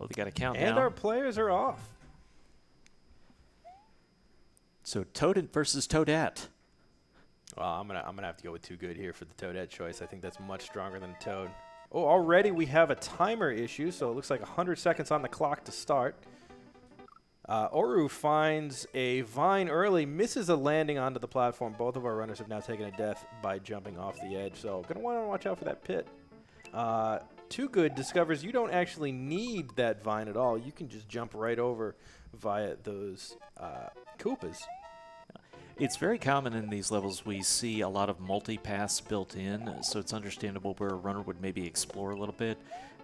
Well, they got a countdown. And our players are off. So Toadette versus Toadette. Well, I'm gonna have to go with 2wogood here for the Toadette choice. I think that's much stronger than Toad. Oh, already we have a timer issue, so it looks like 100 seconds on the clock to start. Oru finds a vine early, misses a landing onto the platform. Both of our runners have now taken a death by jumping off the edge, so going to want to watch out for that pit. 2wogood discovers you don't actually need that vine at all. You can just jump right over via those Koopas. It's very common in these levels. We see a lot of multi-paths built in, so it's understandable where a runner would maybe explore a little bit.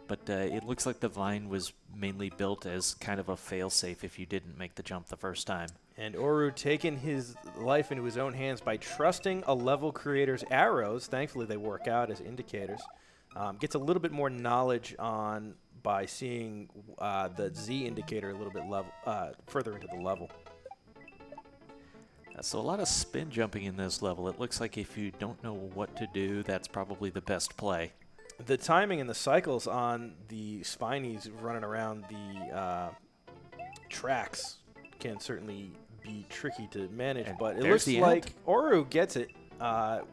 But it looks like the vine was mainly built as kind of a fail-safe if you didn't make the jump the first time. And Oru taking his life into his own hands by trusting a level creator's arrows. Thankfully, they work out as indicators. Gets a little bit more knowledge on by seeing the Z indicator a little bit further into the level. So a lot of spin jumping in this level. It looks like if you don't know what to do, that's probably the best play. The timing and the cycles on the Spinies running around the tracks can certainly be tricky to manage, but it looks like Oru gets it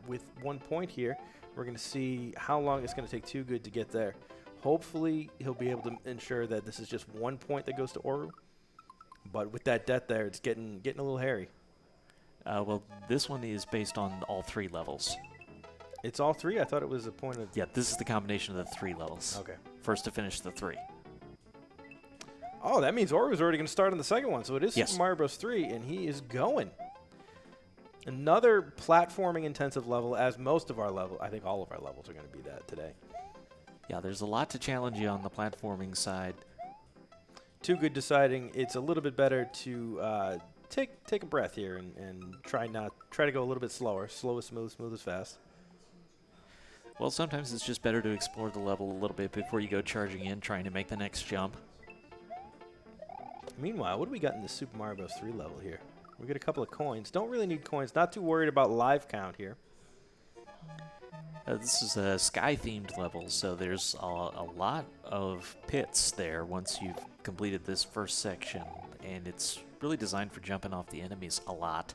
with 1 point here. We're going to see how long it's going to take 2wogood to get there. Hopefully, he'll be able to ensure that this is just 1 point that goes to Oru. But with that death there, it's getting a little hairy. Well, this one is based on all 3 levels. It's all 3? I thought it was a point of... Yeah, this is the combination of the 3 levels. Okay. First to finish the 3. Oh, that means Oru's already going to start on the second one. So it is yes. Super Mario Bros. 3, and he is going. Another platforming-intensive level, as most of our levels. I think all of our levels are going to be that today. Yeah, there's a lot to challenge you on the platforming side. 2wogood deciding it's a little bit better to take a breath here and try to go a little bit slower. Slow is smooth, smooth is fast. Well, sometimes it's just better to explore the level a little bit before you go charging in, trying to make the next jump. Meanwhile, what do we got in the Super Mario Bros. 3 level here? We get a couple of coins. Don't really need coins. Not too worried about live count here. This is a sky-themed level, so there's a lot of pits there once you've completed this first section, and it's really designed for jumping off the enemies a lot.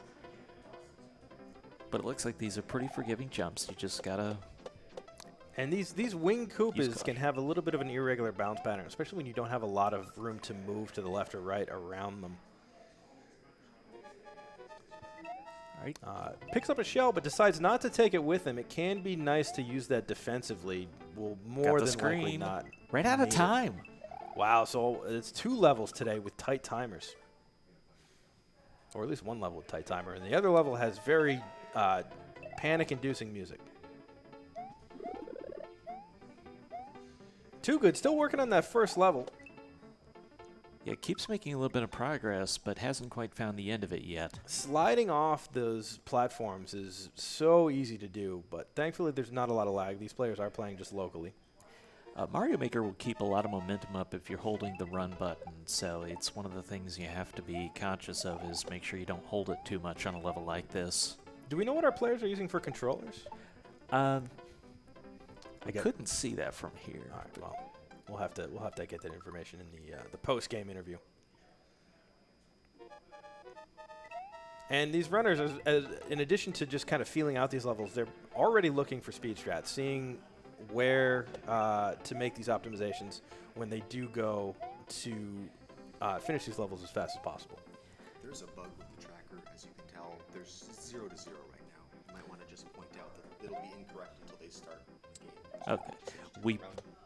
But it looks like these are pretty forgiving jumps. You just gotta... And these wing Koopas can have a little bit of an irregular bounce pattern, especially when you don't have a lot of room to move to the left or right around them. Right. Picks up a shell, but decides not to take it with him. It can be nice to use that defensively. Will more than likely not. Right out of time. Wow, so it's 2 levels today with tight timers. Or at least 1 level with tight timer. And the other level has very panic-inducing music. 2wogood, still working on that first level. Yeah, keeps making a little bit of progress, but hasn't quite found the end of it yet. Sliding off those platforms is so easy to do, but thankfully there's not a lot of lag. These players are playing just locally. Mario Maker will keep a lot of momentum up if you're holding the run button, so it's one of the things you have to be conscious of is make sure you don't hold it too much on a level like this. Do we know what our players are using for controllers? I couldn't see that from here. All right, well, we'll have to get that information in the post-game interview. And these runners, in addition to just kind of feeling out these levels, they're already looking for speed strats, seeing where to make these optimizations when they do go to finish these levels as fast as possible. There's a bug with the tracker, as you can tell. There's 0 to 0 right now. You might want to just point out that it'll be incorrect until they start the game. So okay. We've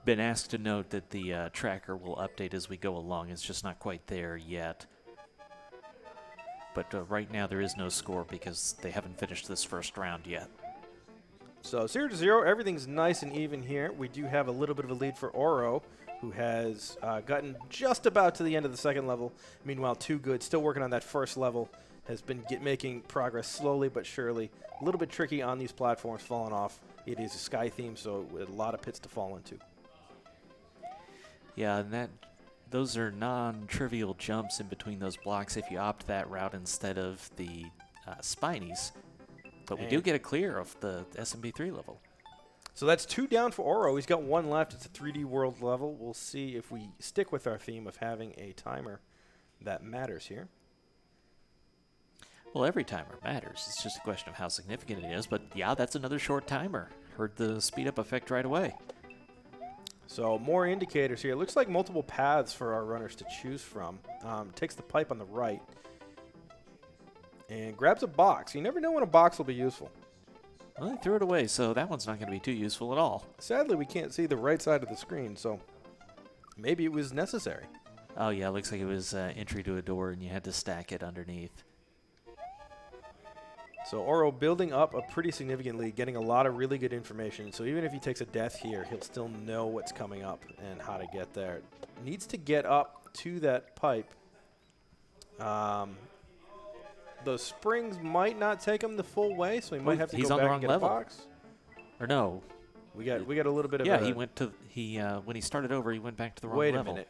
been asked to note that the tracker will update as we go along. It's just not quite there yet. But right now there is no score because they haven't finished this first round yet. So 0 to 0, everything's nice and even here. We do have a little bit of a lead for Oro, who has gotten just about to the end of the second level. Meanwhile, 2wogood, still working on that first level, has been making progress slowly but surely. A little bit tricky on these platforms falling off. It is a sky theme, so a lot of pits to fall into. Yeah, and those are non-trivial jumps in between those blocks if you opt that route instead of the Spinies. But we do get a clear of the SMB3 level. So that's 2 down for Oro. He's got 1 left. It's a 3D world level. We'll see if we stick with our theme of having a timer that matters here. Well, every timer matters. It's just a question of how significant it is. But yeah, that's another short timer. Heard the speed up effect right away. So more indicators here. It looks like multiple paths for our runners to choose from. Takes the pipe on the right and grabs a box. You never know when a box will be useful. Well, they threw it away, so that one's not going to be too useful at all. Sadly, we can't see the right side of the screen, so maybe it was necessary. Oh, yeah, it looks like it was entry to a door, and you had to stack it underneath. So Oro building up a pretty significantly, getting a lot of really good information. So even if he takes a death here, he'll still know what's coming up and how to get there. Needs to get up to that pipe. Those springs might not take him the full way, so he might have to he's go on the back wrong and get level. a box. Or no. We got a little bit of Yeah, when he started over, he went back to the wrong level. Wait a minute.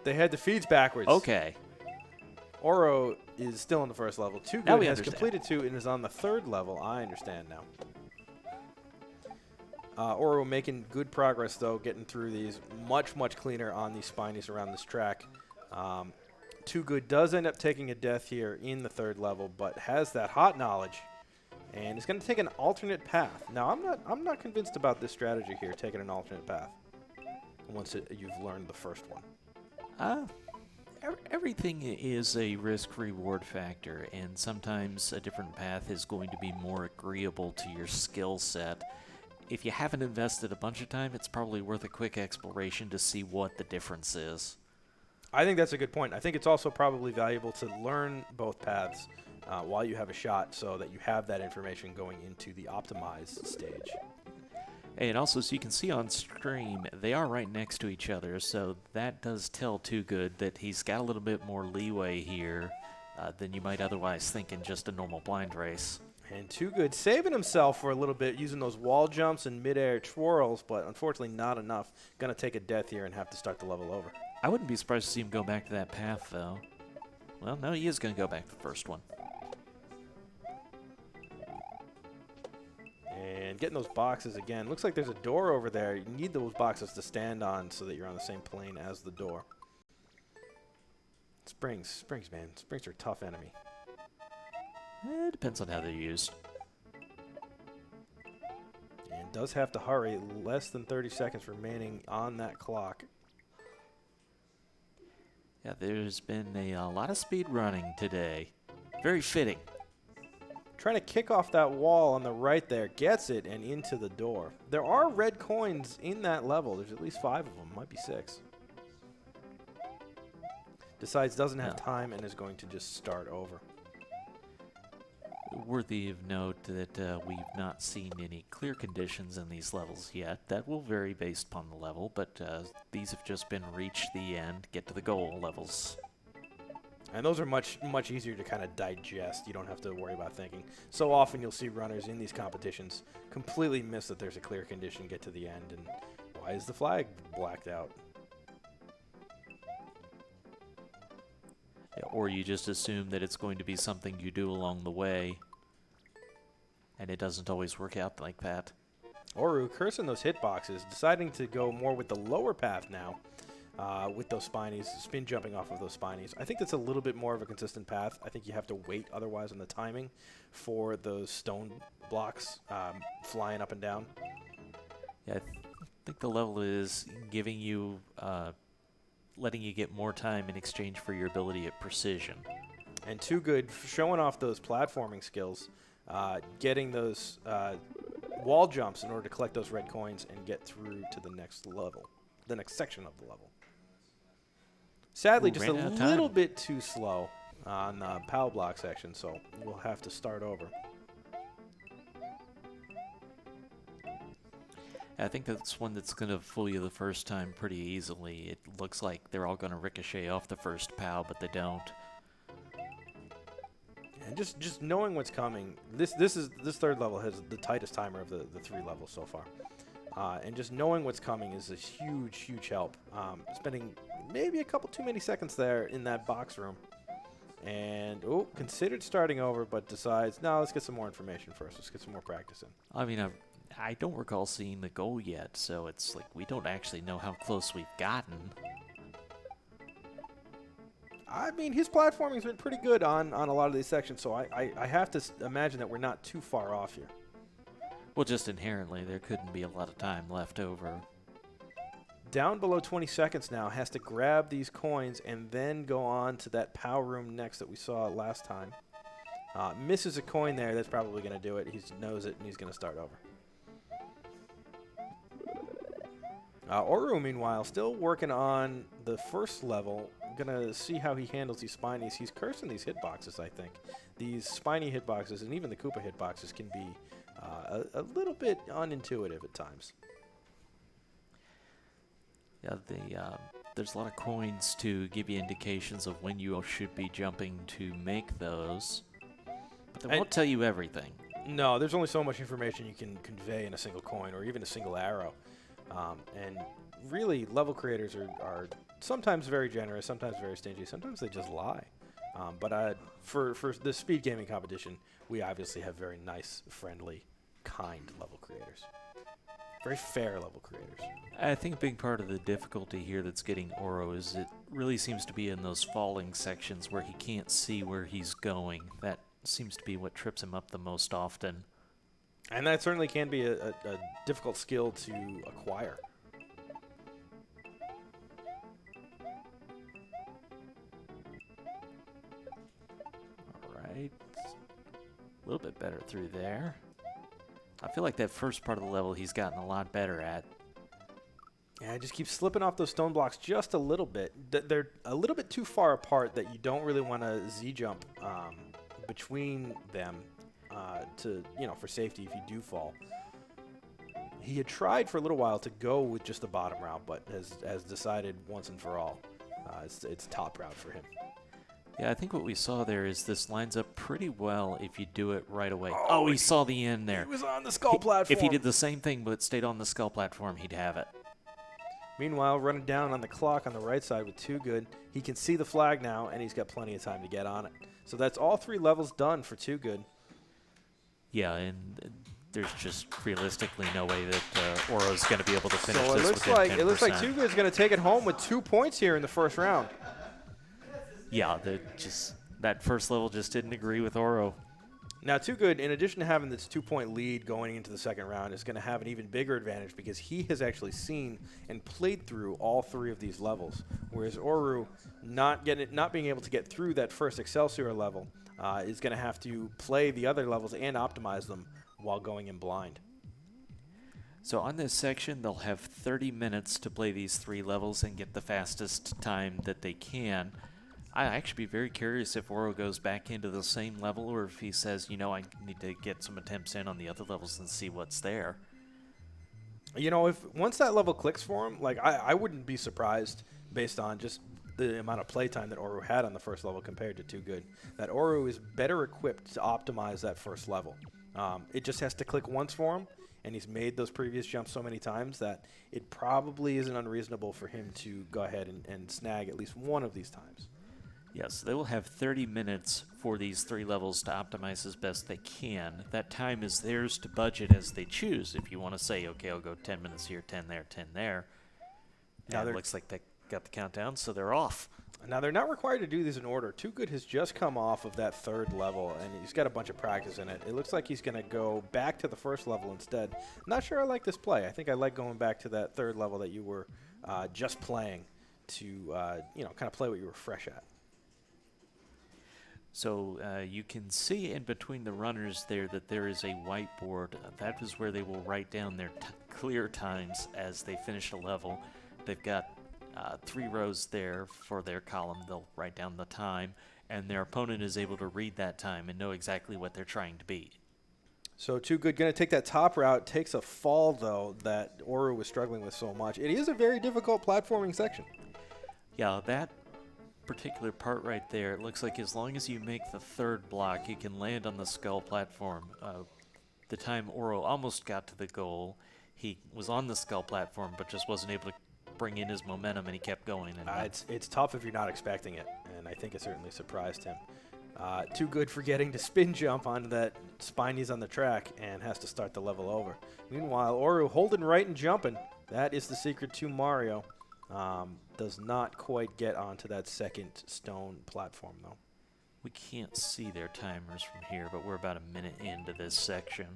They had the feeds backwards. Okay. Oro is still on the first level. 2wogood Now we has understand. completed 2 and is on the 3rd level. I understand now. Oro making good progress, though, getting through these. Much, much cleaner on these spinies around this track. 2wogood does end up taking a death here in the 3rd level, but has that hot knowledge, and is going to take an alternate path. Now, I'm not convinced about this strategy here, taking an alternate path, once you've learned the first one. Everything is a risk-reward factor, and sometimes a different path is going to be more agreeable to your skill set. If you haven't invested a bunch of time, it's probably worth a quick exploration to see what the difference is. I think that's a good point. I think it's also probably valuable to learn both paths while you have a shot so that you have that information going into the optimized stage. And also, so you can see on stream, they are right next to each other, so that does tell 2wogood that he's got a little bit more leeway here than you might otherwise think in just a normal blind race. And 2wogood saving himself for a little bit using those wall jumps and mid-air twirls, but unfortunately not enough. Going to take a death here and have to start the level over. I wouldn't be surprised to see him go back to that path, though. Well, no, he is going to go back to the first one. And getting those boxes again. Looks like there's a door over there. You need those boxes to stand on so that you're on the same plane as the door. Springs, man. Springs are a tough enemy. It depends on how they're used. And does have to hurry. Less than 30 seconds remaining on that clock. Yeah, there's been a lot of speed running today. Very fitting. Trying to kick off that wall on the right there. Gets it and into the door. There are red coins in that level. There's at least 5 of them. Might be 6. Decides doesn't have time and is going to just start over. Worthy of note that we've not seen any clear conditions in these levels yet. That will vary based upon the level, but these have just been reach the end, get to the goal levels. And those are much easier to kind of digest. You don't have to worry about thinking. So often you'll see runners in these competitions completely miss that there's a clear condition, get to the end, and why is the flag blacked out? Or you just assume that it's going to be something you do along the way, and it doesn't always work out like that. Oru cursing those hitboxes, deciding to go more with the lower path now with those spinies, spin jumping off of those spinies. I think that's a little bit more of a consistent path. I think you have to wait otherwise on the timing for those stone blocks flying up and down. Yeah, I think the level is giving you, letting you get more time in exchange for your ability at precision. And 2wogood showing off those platforming skills, getting those wall jumps in order to collect those red coins and get through to the next level, the next section of the level. Sadly, just a little bit too slow on the POW block section, so we'll have to start over. I think that's one that's going to fool you the first time pretty easily. It looks like they're all going to ricochet off the first POW, but they don't. And just knowing what's coming, this third level has the tightest timer of the 3 levels so far. And just knowing what's coming is a huge help. Spending maybe a couple too many seconds there in that box room And, oh, considered starting over, but decides, no, let's get some more information first. Let's get some more practice in. I mean, I don't recall seeing the goal yet, so it's like we don't actually know how close we've gotten. I mean, his platforming's been pretty good on a lot of these sections, so I have to imagine that we're not too far off here. Well, just inherently, there couldn't be a lot of time left over. Down below 20 seconds now, has to grab these coins and then go on to that power room next that we saw last time. Misses a coin there, that's probably going to do it. He knows it, and he's going to start over. Oru, meanwhile, still working on the first level. Gonna see how he handles these spinies. He's cursing these hitboxes, I think. These spiny hitboxes and even the Koopa hitboxes can be a little bit unintuitive at times. Yeah, there's a lot of coins to give you indications of when you should be jumping to make those, but they won't tell you everything. No, there's only so much information you can convey in a single coin or even a single arrow. And really, level creators are sometimes very generous, sometimes very stingy, sometimes they just lie. But for the speed gaming competition, we obviously have very nice, friendly, kind level creators. Very fair level creators. I think a big part of the difficulty here that's getting Oro is it really seems to be in those falling sections where he can't see where he's going. That seems to be what trips him up the most often. And that certainly can be a difficult skill to acquire. All right. A little bit better through there. I feel like that first part of the level he's gotten a lot better at. Yeah, I just keep slipping off those stone blocks just a little bit. They're a little bit too far apart that you don't really want to Z-jump between them for safety if you do fall. He had tried for a little while to go with just the bottom route, but has decided once and for all it's top route for him. Yeah, I think what we saw there is this lines up pretty well if you do it right away. Oh, he saw the end there. He was on the skull platform. If he did the same thing but stayed on the skull platform, he'd have it. Meanwhile, running down on the clock on the right side with 2wogood, he can see the flag now, and he's got plenty of time to get on it. So that's all 3 levels done for 2wogood. Yeah, and there's just realistically no way that Oro's going to be able to finish So this within 10%. it looks like 2wogood's going to take it home with 2 points here in the first round. Yeah, that first level just didn't agree with Oro. Now, 2wogood, in addition to having this 2-point lead going into the second round, is going to have an even bigger advantage because he has actually seen and played through all 3 of these levels, whereas Oru, not being able to get through that first Excelsior level, is going to have to play the other levels and optimize them while going in blind. So on this section, they'll have 30 minutes to play these 3 levels and get the fastest time that they can. I'd actually be very curious if Oro goes back into the same level or if he says, I need to get some attempts in on the other levels and see what's there. Once that level clicks for him, I wouldn't be surprised based on just the amount of playtime that Oru had on the first level compared to 2wogood, that Oru is better equipped to optimize that first level. It just has to click once for him, and he's made those previous jumps so many times that it probably isn't unreasonable for him to go ahead and snag at least one of these times. Yes, they will have 30 minutes for these 3 levels to optimize as best they can. That time is theirs to budget as they choose. If you want to say, okay, I'll go 10 minutes here, 10 there, 10 there. Now it looks like they got the countdown, so they're off. Now, they're not required to do these in order. 2wogood has just come off of that 3rd level, and he's got a bunch of practice in it. It looks like he's going to go back to the first level instead. Not sure I like this play. I think I like going back to that 3rd level that you were just playing to, kind of play what you were fresh at. So you can see in between the runners there that there is a whiteboard. That is where they will write down their clear times as they finish a level. They've got 3 rows there for their column. They'll write down the time, and their opponent is able to read that time and know exactly what they're trying to beat. So 2wogood going to take that top route, takes a fall, though, that Oru was struggling with so much. It is a very difficult platforming section. Yeah, that particular part right there, it looks like as long as you make the 3rd block, you can land on the skull platform. The time Oro almost got to the goal, he was on the skull platform but just wasn't able to bring in his momentum, and he kept going. And it's tough if you're not expecting it, and I think it certainly surprised him. Too good for getting to spin jump onto that spinies on the track and has to start the level over. Meanwhile, Oru holding right and jumping. That is the secret to Mario. Does not quite get onto that second stone platform, though. we can't see their timers from here, but we're about a minute into this section.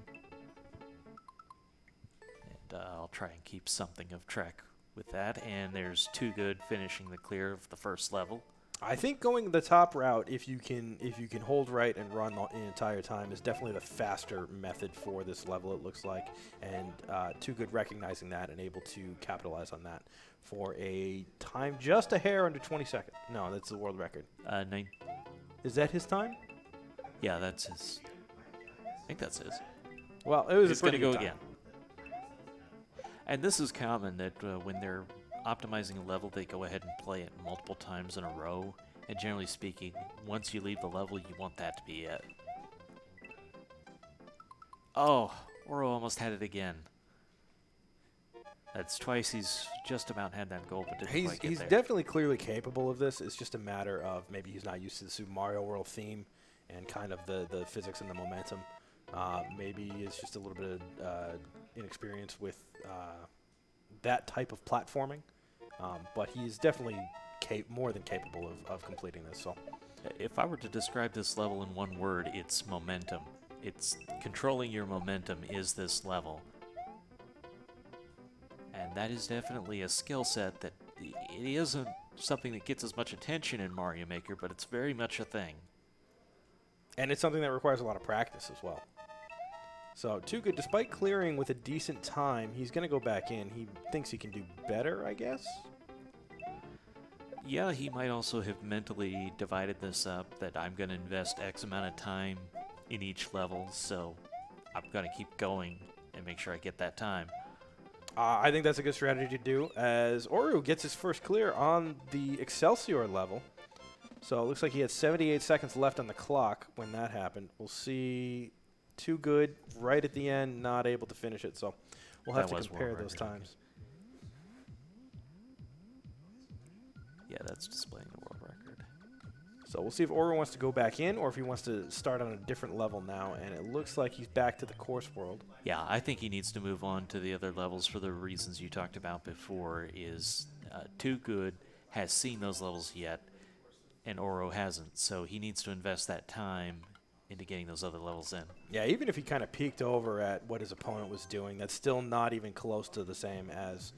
And I'll try and keep something of track with that. And there's 2wogood finishing the clear of the first level. I think going the top route, if you can hold right and run the entire time, is definitely the faster method for this level, it looks like. And 2wogood recognizing that and able to capitalize on that for a time just a hair under 20 seconds. No, that's the world record. 9. Is that his time? Yeah, that's his. I think that's his. Well, it was He's a pretty going good to go time. again. And this is common that when they're optimizing a level, they go ahead and play it multiple times in a row. And generally speaking, once you leave the level, you want that to be it. Oh, Oro almost had it again. That's twice he's just about had that goal, but didn't quite get He's there. definitely clearly capable of this. It's just a matter of maybe he's not used to the Super Mario World theme and kind of the physics and the momentum. Maybe it's just a little bit of inexperience with that type of platforming. But he's definitely more than capable of completing this. So, If I were to describe this level in one word, it's momentum. It's controlling your momentum is this level. And that is definitely a skill set that it isn't something that gets as much attention in Mario Maker, but it's very much a thing. and it's something that requires a lot of practice as well. So 2wogood, despite clearing with a decent time, he's going to go back in. He thinks he can do better, I guess. Yeah, he might also have mentally divided this up, that I'm going to invest X amount of time in each level, so I'm going to keep going and make sure I get that time. I think that's a good strategy to do, as Oru gets his first clear on the Excelsior level. So it looks like he had 78 seconds left on the clock when that happened. We'll see 2wogood right at the end, not able to finish it. So we'll have That to was compare world those record, okay. times. Yeah, that's displaying the world record. So we'll see if Oru wants to go back in or if he wants to start on a different level now. And it looks like he's back to the course world. Yeah, I think he needs to move on to the other levels for the reasons you talked about before. Is 2wogood has seen those levels yet, and Oro hasn't. So he needs to invest that time into getting those other levels in. Yeah, even if he kind of peeked over at what his opponent was doing, that's still not even close to the same as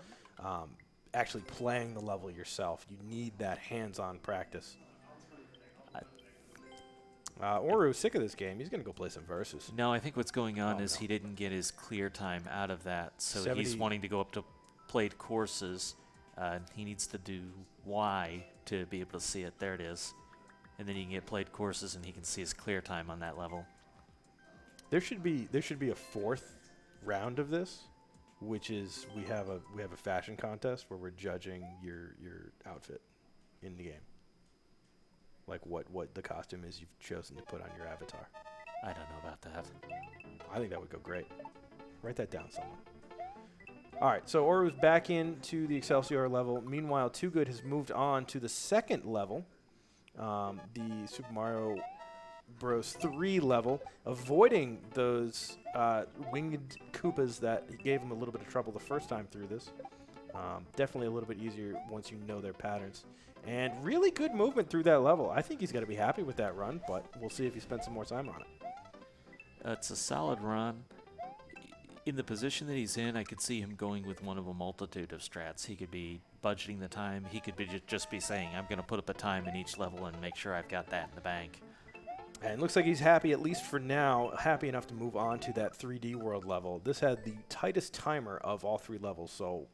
actually playing the level yourself. You need that hands-on practice. Oru's sick of this game. He's going to go play some versus. No, I think what's going on is no. he didn't get his clear time out of that. So 70 he's wanting to go up to played courses. He needs to do Y to be able to see it. There it is. And then he can get played courses and he can see his clear time on that level. There should be a fourth round of this, which is we have a fashion contest where we're judging your outfit in the game. Like what the costume is you've chosen to put on your avatar. I don't know about that. I think that would go great. Write that down, someone. All right, so Oru's back into the Excelsior level. Meanwhile, 2wogood has moved on to the second level, the Super Mario Bros. 3 level, avoiding those winged Koopas that gave him a little bit of trouble the first time through this. Definitely a little bit easier once you know their patterns. And really good movement through that level. I think he's going to be happy with that run, but we'll see if he spends some more time on it. It's a solid run. In the position that he's in, I could see him going with one of a multitude of strats. He could be budgeting the time. He could be just be saying, I'm going to put up a time in each level and make sure I've got that in the bank. And it looks like he's happy, at least for now, happy enough to move on to that 3D world level. This had the tightest timer of all 3 levels, so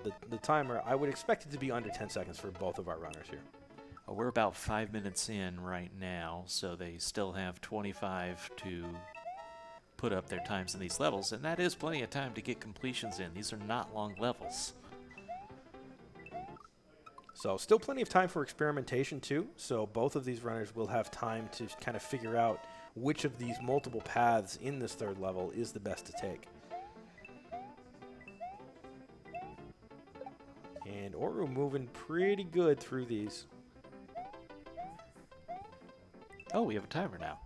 the timer, I would expect it to be under 10 seconds for both of our runners here. We're about 5 minutes in right now, so they still have 25 to put up their times in these levels, and that is plenty of time to get completions in. These are not long levels. So still plenty of time for experimentation too, so both of these runners will have time to kind of figure out which of these multiple paths in this third level is the best to take. And Oru moving pretty good through these. Oh, we have a timer now.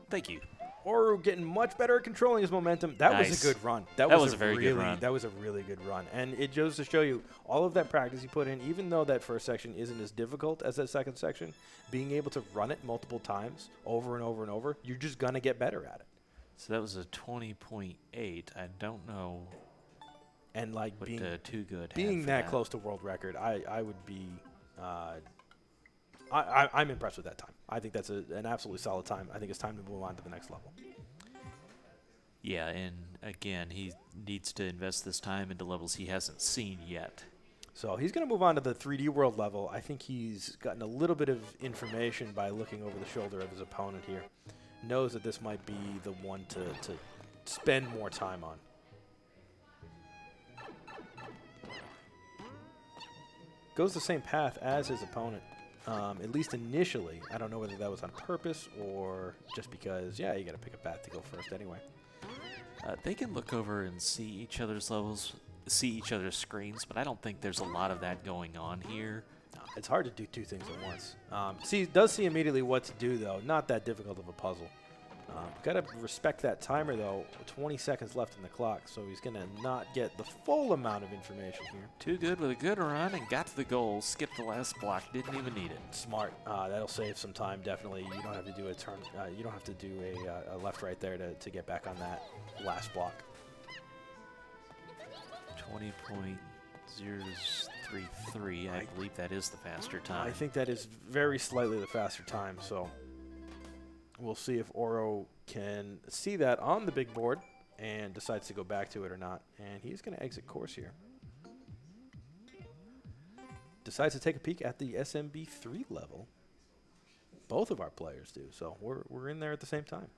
Thank you. Oru getting much better at controlling his momentum. That was Nice. a good run. That was a very good run. That was a really good run. And it goes to show you all of that practice you put in, even though that first section isn't as difficult as that second section, being able to run it multiple times over and over and over, you're just going to get better at it. So that was a 20.8. I don't know And like what being 2wogood being had for that close to world record, I would be I'm impressed with that time. I think that's an absolutely solid time. I think it's time to move on to the next level. Yeah, and again, he needs to invest this time into levels he hasn't seen yet. So he's going to move on to the 3D world level. I think he's gotten a little bit of information by looking over the shoulder of his opponent here. Knows that this might be the one to spend more time on. Goes the same path as his opponent, at least initially. I don't know whether that was on purpose or just because, yeah, you got to pick a path to go first anyway. They can look over and see each other's levels, see each other's screens, but I don't think there's a lot of that going on here. It's hard to do two things at once. Does see immediately what to do, though. Not that difficult of a puzzle. Got to respect that timer, though. 20 seconds left in the clock, so he's going to not get the full amount of information here. 2wogood with a good run and got to the goal. Skipped the last block. Didn't even need it. Smart. That'll save some time, definitely. You don't have to do a turn. You don't have to do a left right there to get back on that last block. 20.033. I believe that is the faster time. I think that is very slightly the faster time, so we'll see if Oro can see that on the big board and decides to go back to it or not. And he's going to exit course here. Decides to take a peek at the SMB3 level. Both of our players do, so we're in there at the same time.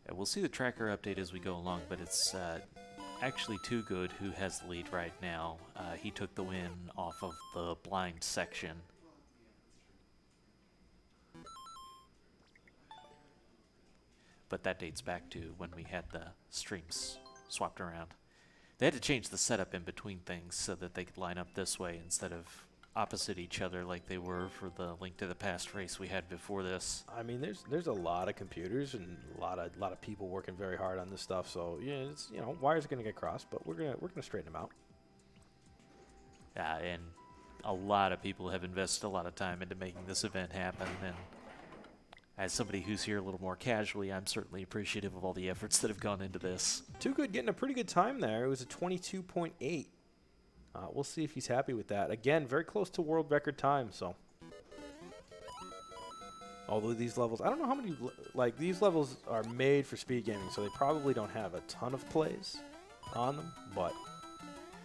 Yeah, we'll see the tracker update as we go along, but it's actually 2wogood who has the lead right now. He took the win off of the blind section. But that dates back to when we had the streams swapped around. They had to change the setup in between things so that they could line up this way instead of opposite each other like they were for the Link to the Past race we had before this. I mean, there's a lot of computers and a lot of people working very hard on this stuff. So yeah, it's, you know, wires are gonna get crossed, but we're gonna straighten them out. And a lot of people have invested a lot of time into making this event happen. And as somebody who's here a little more casually, I'm certainly appreciative of all the efforts that have gone into this. 2wogood getting a pretty good time there. It was a 22.8. We'll see if he's happy with that. Again, very close to world record time, so. Although these levels, I don't know how many, like these levels are made for speed gaming, so they probably don't have a ton of plays on them, but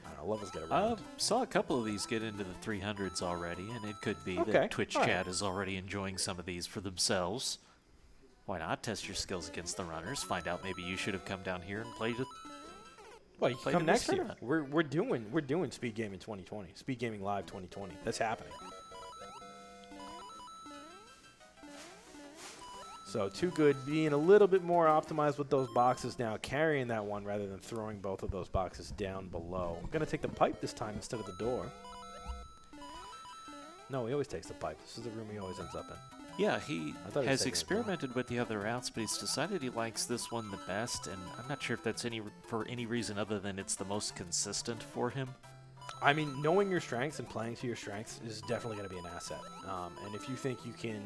I don't know, levels get around. Saw a couple of these get into the 300s already, and it could be Okay, that Twitch all chat is already enjoying some of these for themselves. Why not test your skills against the runners? Find out maybe you should have come down here and played it. Well, you can Played come in this next year. tournament. We're doing Speed Gaming 2020, Speed Gaming Live 2020. That's happening. So 2wogood being a little bit more optimized with those boxes now, carrying that one rather than throwing both of those boxes down below. I'm gonna take the pipe this time instead of the door. No, he always takes the pipe. This is the room he always ends up in. Yeah, he I thought he was has taking it experimented with the other routes, but he's decided he likes this one the best, and I'm not sure if that's for any reason other than it's the most consistent for him. I mean, knowing your strengths and playing to your strengths is definitely going to be an asset. And if you think you can,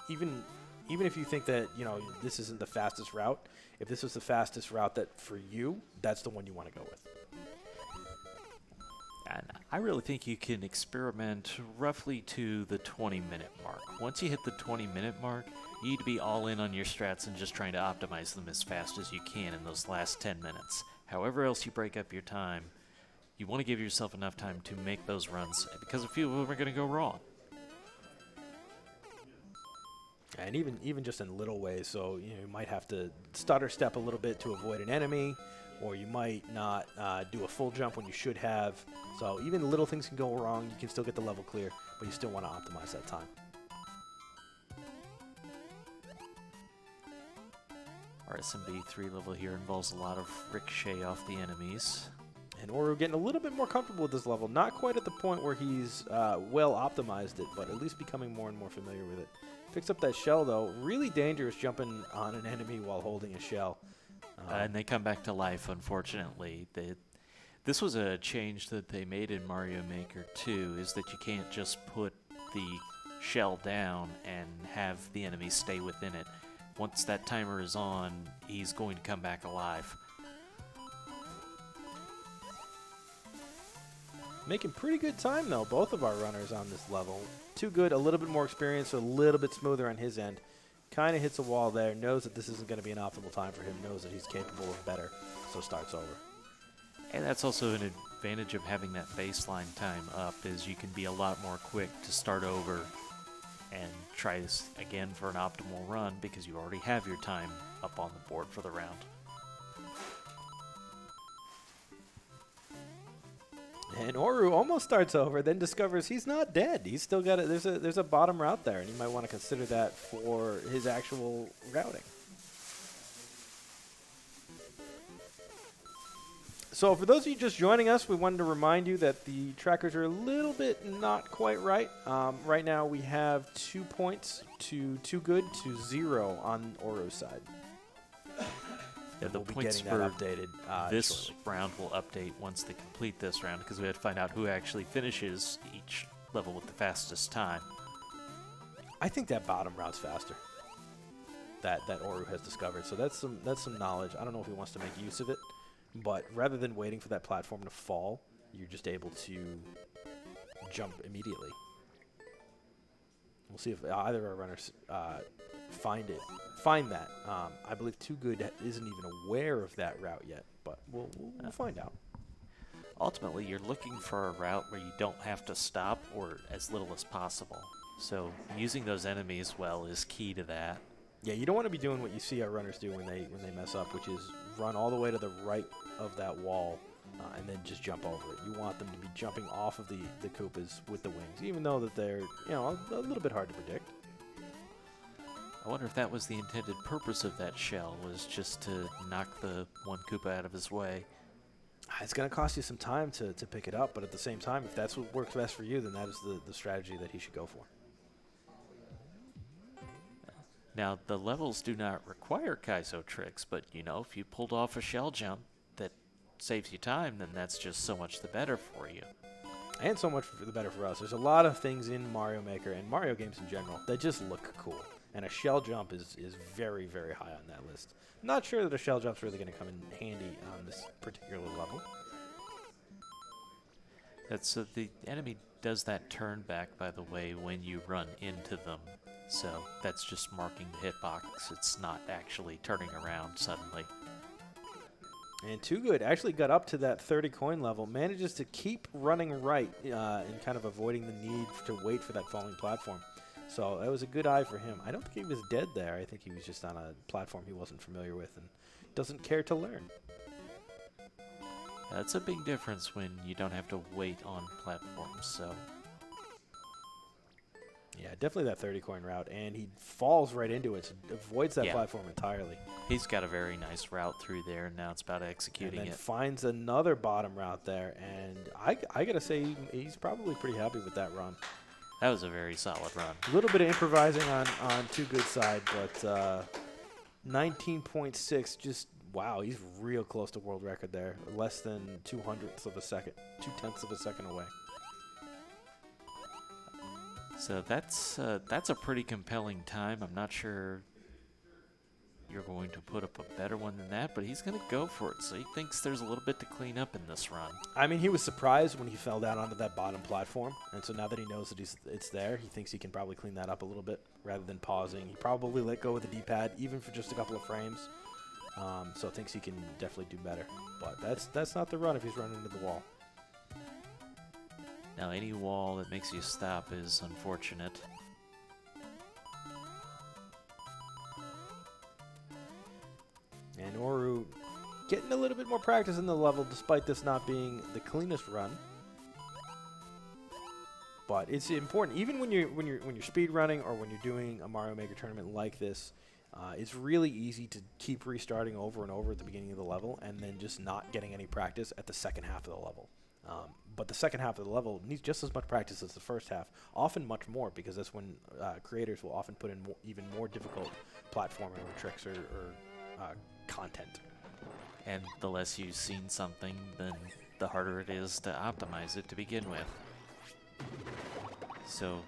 even if you think that, you know, this isn't the fastest route, if this was the fastest route that for you, that's the one you want to go with. And I really think you can experiment roughly to the 20-minute mark. Once you hit the 20-minute mark, you need to be all in on your strats and just trying to optimize them as fast as you can in those last 10 minutes. However else you break up your time, you want to give yourself enough time to make those runs, because a few of them are going to go wrong. And even just in little ways, so you know, you might have to stutter step a little bit to avoid an enemy, or you might not do a full jump when you should have. So even little things can go wrong. You can still get the level clear, but you still want to optimize that time. Our SMB3 level here involves a lot of ricochet off the enemies. And Oru getting a little bit more comfortable with this level. Not quite at the point where he's well optimized it, but at least becoming more and more familiar with it. Picks up that shell, though. Really dangerous jumping on an enemy while holding a shell. And they come back to life, unfortunately. This was a change that they made in Mario Maker 2, is that you can't just put the shell down and have the enemy stay within it. Once that timer is on, he's going to come back alive. Making pretty good time, though, both of our runners on this level. 2wogood, a little bit more experience, a little bit smoother on his end. Kind of hits a wall there, knows that this isn't going to be an optimal time for him, knows that he's capable of better, so starts over. And that's also an advantage of having that baseline time up, is you can be a lot more quick to start over and try this again for an optimal run because you already have your time up on the board for the round. And Oru almost starts over, then discovers he's not dead. He's still got it. There's a bottom route there, and you might want to consider that for his actual routing. So for those of you just joining us, we wanted to remind you that the trackers are a little bit not quite right. Right now we have 2 points to 2wogood to 0 on Oru's side. Yeah, the we'll be points getting that for updated this shortly. round will update once they complete this round, because we have to find out who actually finishes each level with the fastest time. I think that bottom route's faster. That Oru has discovered. So that's some knowledge. I don't know if he wants to make use of it, but rather than waiting for that platform to fall, you're just able to jump immediately. We'll see if either of our runners find that. I believe 2wogood isn't even aware of that route yet, but we'll find out. Ultimately, you're looking for a route where you don't have to stop or as little as possible. So using those enemies well is key to that. Yeah, you don't want to be doing what you see our runners do when they mess up, which is run all the way to the right of that wall and then just jump over it. You want them to be jumping off of the Koopas with the wings, even though that they're a little bit hard to predict. I wonder if that was the intended purpose of that shell, was just to knock the one Koopa out of his way. It's going to cost you some time to pick it up, but at the same time, if that's what works best for you, then that is the strategy that he should go for. Now, the levels do not require Kaizo tricks, but, if you pulled off a shell jump that saves you time, then that's just so much the better for you. And so much the better for us. There's a lot of things in Mario Maker and Mario games in general that just look cool. And a shell jump is very, very high on that list. Not sure that a shell jump's really going to come in handy on this particular level. The enemy does that turn back, by the way, when you run into them. So that's just marking the hitbox. It's not actually turning around suddenly. And 2wogood actually got up to that 30 coin level, manages to keep running right and kind of avoiding the need to wait for that falling platform. So that was a good eye for him. I don't think he was dead there. I think he was just on a platform he wasn't familiar with and doesn't care to learn. That's a big difference when you don't have to wait on platforms, so... Yeah, definitely that 30 coin route, and he falls right into it, so avoids that platform entirely. He's got a very nice route through there, and now it's about executing and then it. Finds another bottom route there, and I got to say he's probably pretty happy with that run. That was a very solid run. A little bit of improvising on 2wogood's side, but 19.6, just wow, he's real close to world record there. Less than 2/100ths of a second, 0.2 of a second away. So that's a pretty compelling time. I'm not sure you're going to put up a better one than that, but he's going to go for it. So he thinks there's a little bit to clean up in this run. I mean, he was surprised when he fell down onto that bottom platform, and so now that he knows that it's there, he thinks he can probably clean that up a little bit rather than pausing. He probably let go of the D-pad even for just a couple of frames, so thinks he can definitely do better. But that's not the run if he's running into the wall. Now, any wall that makes you stop is unfortunate. And Oru getting a little bit more practice in the level despite this not being the cleanest run. But it's important, even when you're speed running or when you're doing a Mario Maker tournament like this, It's really easy to keep restarting over and over at the beginning of the level and then just not getting any practice at the second half of the level. But the second half of the level needs just as much practice as the first half, often much more, because that's when creators will often put in even more difficult platforming or tricks or content. And the less you've seen something, then the harder it is to optimize it to begin with. So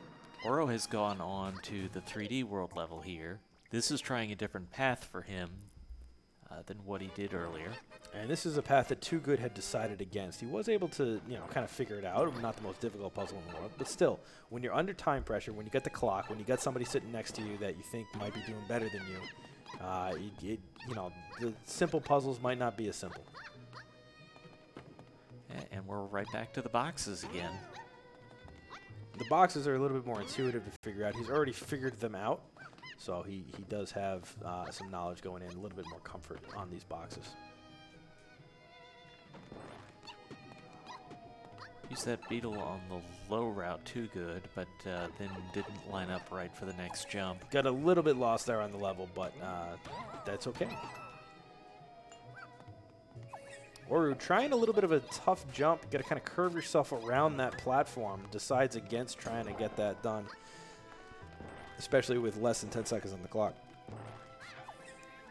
Oro has gone on to the 3D world level here. This is trying a different path for him than what he did earlier. And this is a path that 2wogood had decided against. He was able to, kind of figure it out. Not the most difficult puzzle in the world, but still, when you're under time pressure, when you get the clock, when you got somebody sitting next to you that you think might be doing better than you, the simple puzzles might not be as simple. And we're right back to the boxes again. The boxes are a little bit more intuitive to figure out. He's already figured them out, so he does have some knowledge going in, a little bit more comfort on these boxes. Used that beetle on the low route 2wogood, but then didn't line up right for the next jump. Got a little bit lost there on the level, but that's okay. Oru trying a little bit of a tough jump. Got to kind of curve yourself around that platform. Decides against trying to get that done, especially with less than 10 seconds on the clock.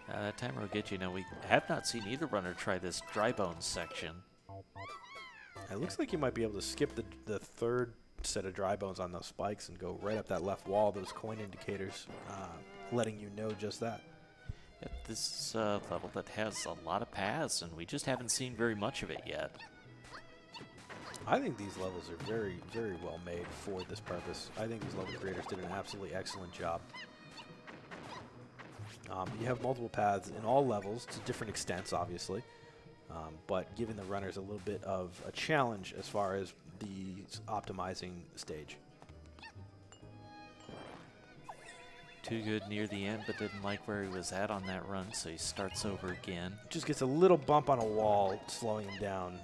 That timer will get you. Now, we have not seen either runner try this dry bones section. It looks like you might be able to skip the third set of dry bones on those spikes and go right up that left wall, those coin indicators, letting you know just that. Yeah, this is a level that has a lot of paths, and we just haven't seen very much of it yet. I think these levels are very, very well made for this purpose. I think these level creators did an absolutely excellent job. You have multiple paths in all levels to different extents, obviously. But giving the runners a little bit of a challenge as far as the optimizing stage. 2wogood near the end, but didn't like where he was at on that run, so he starts over again. Just gets a little bump on a wall, slowing him down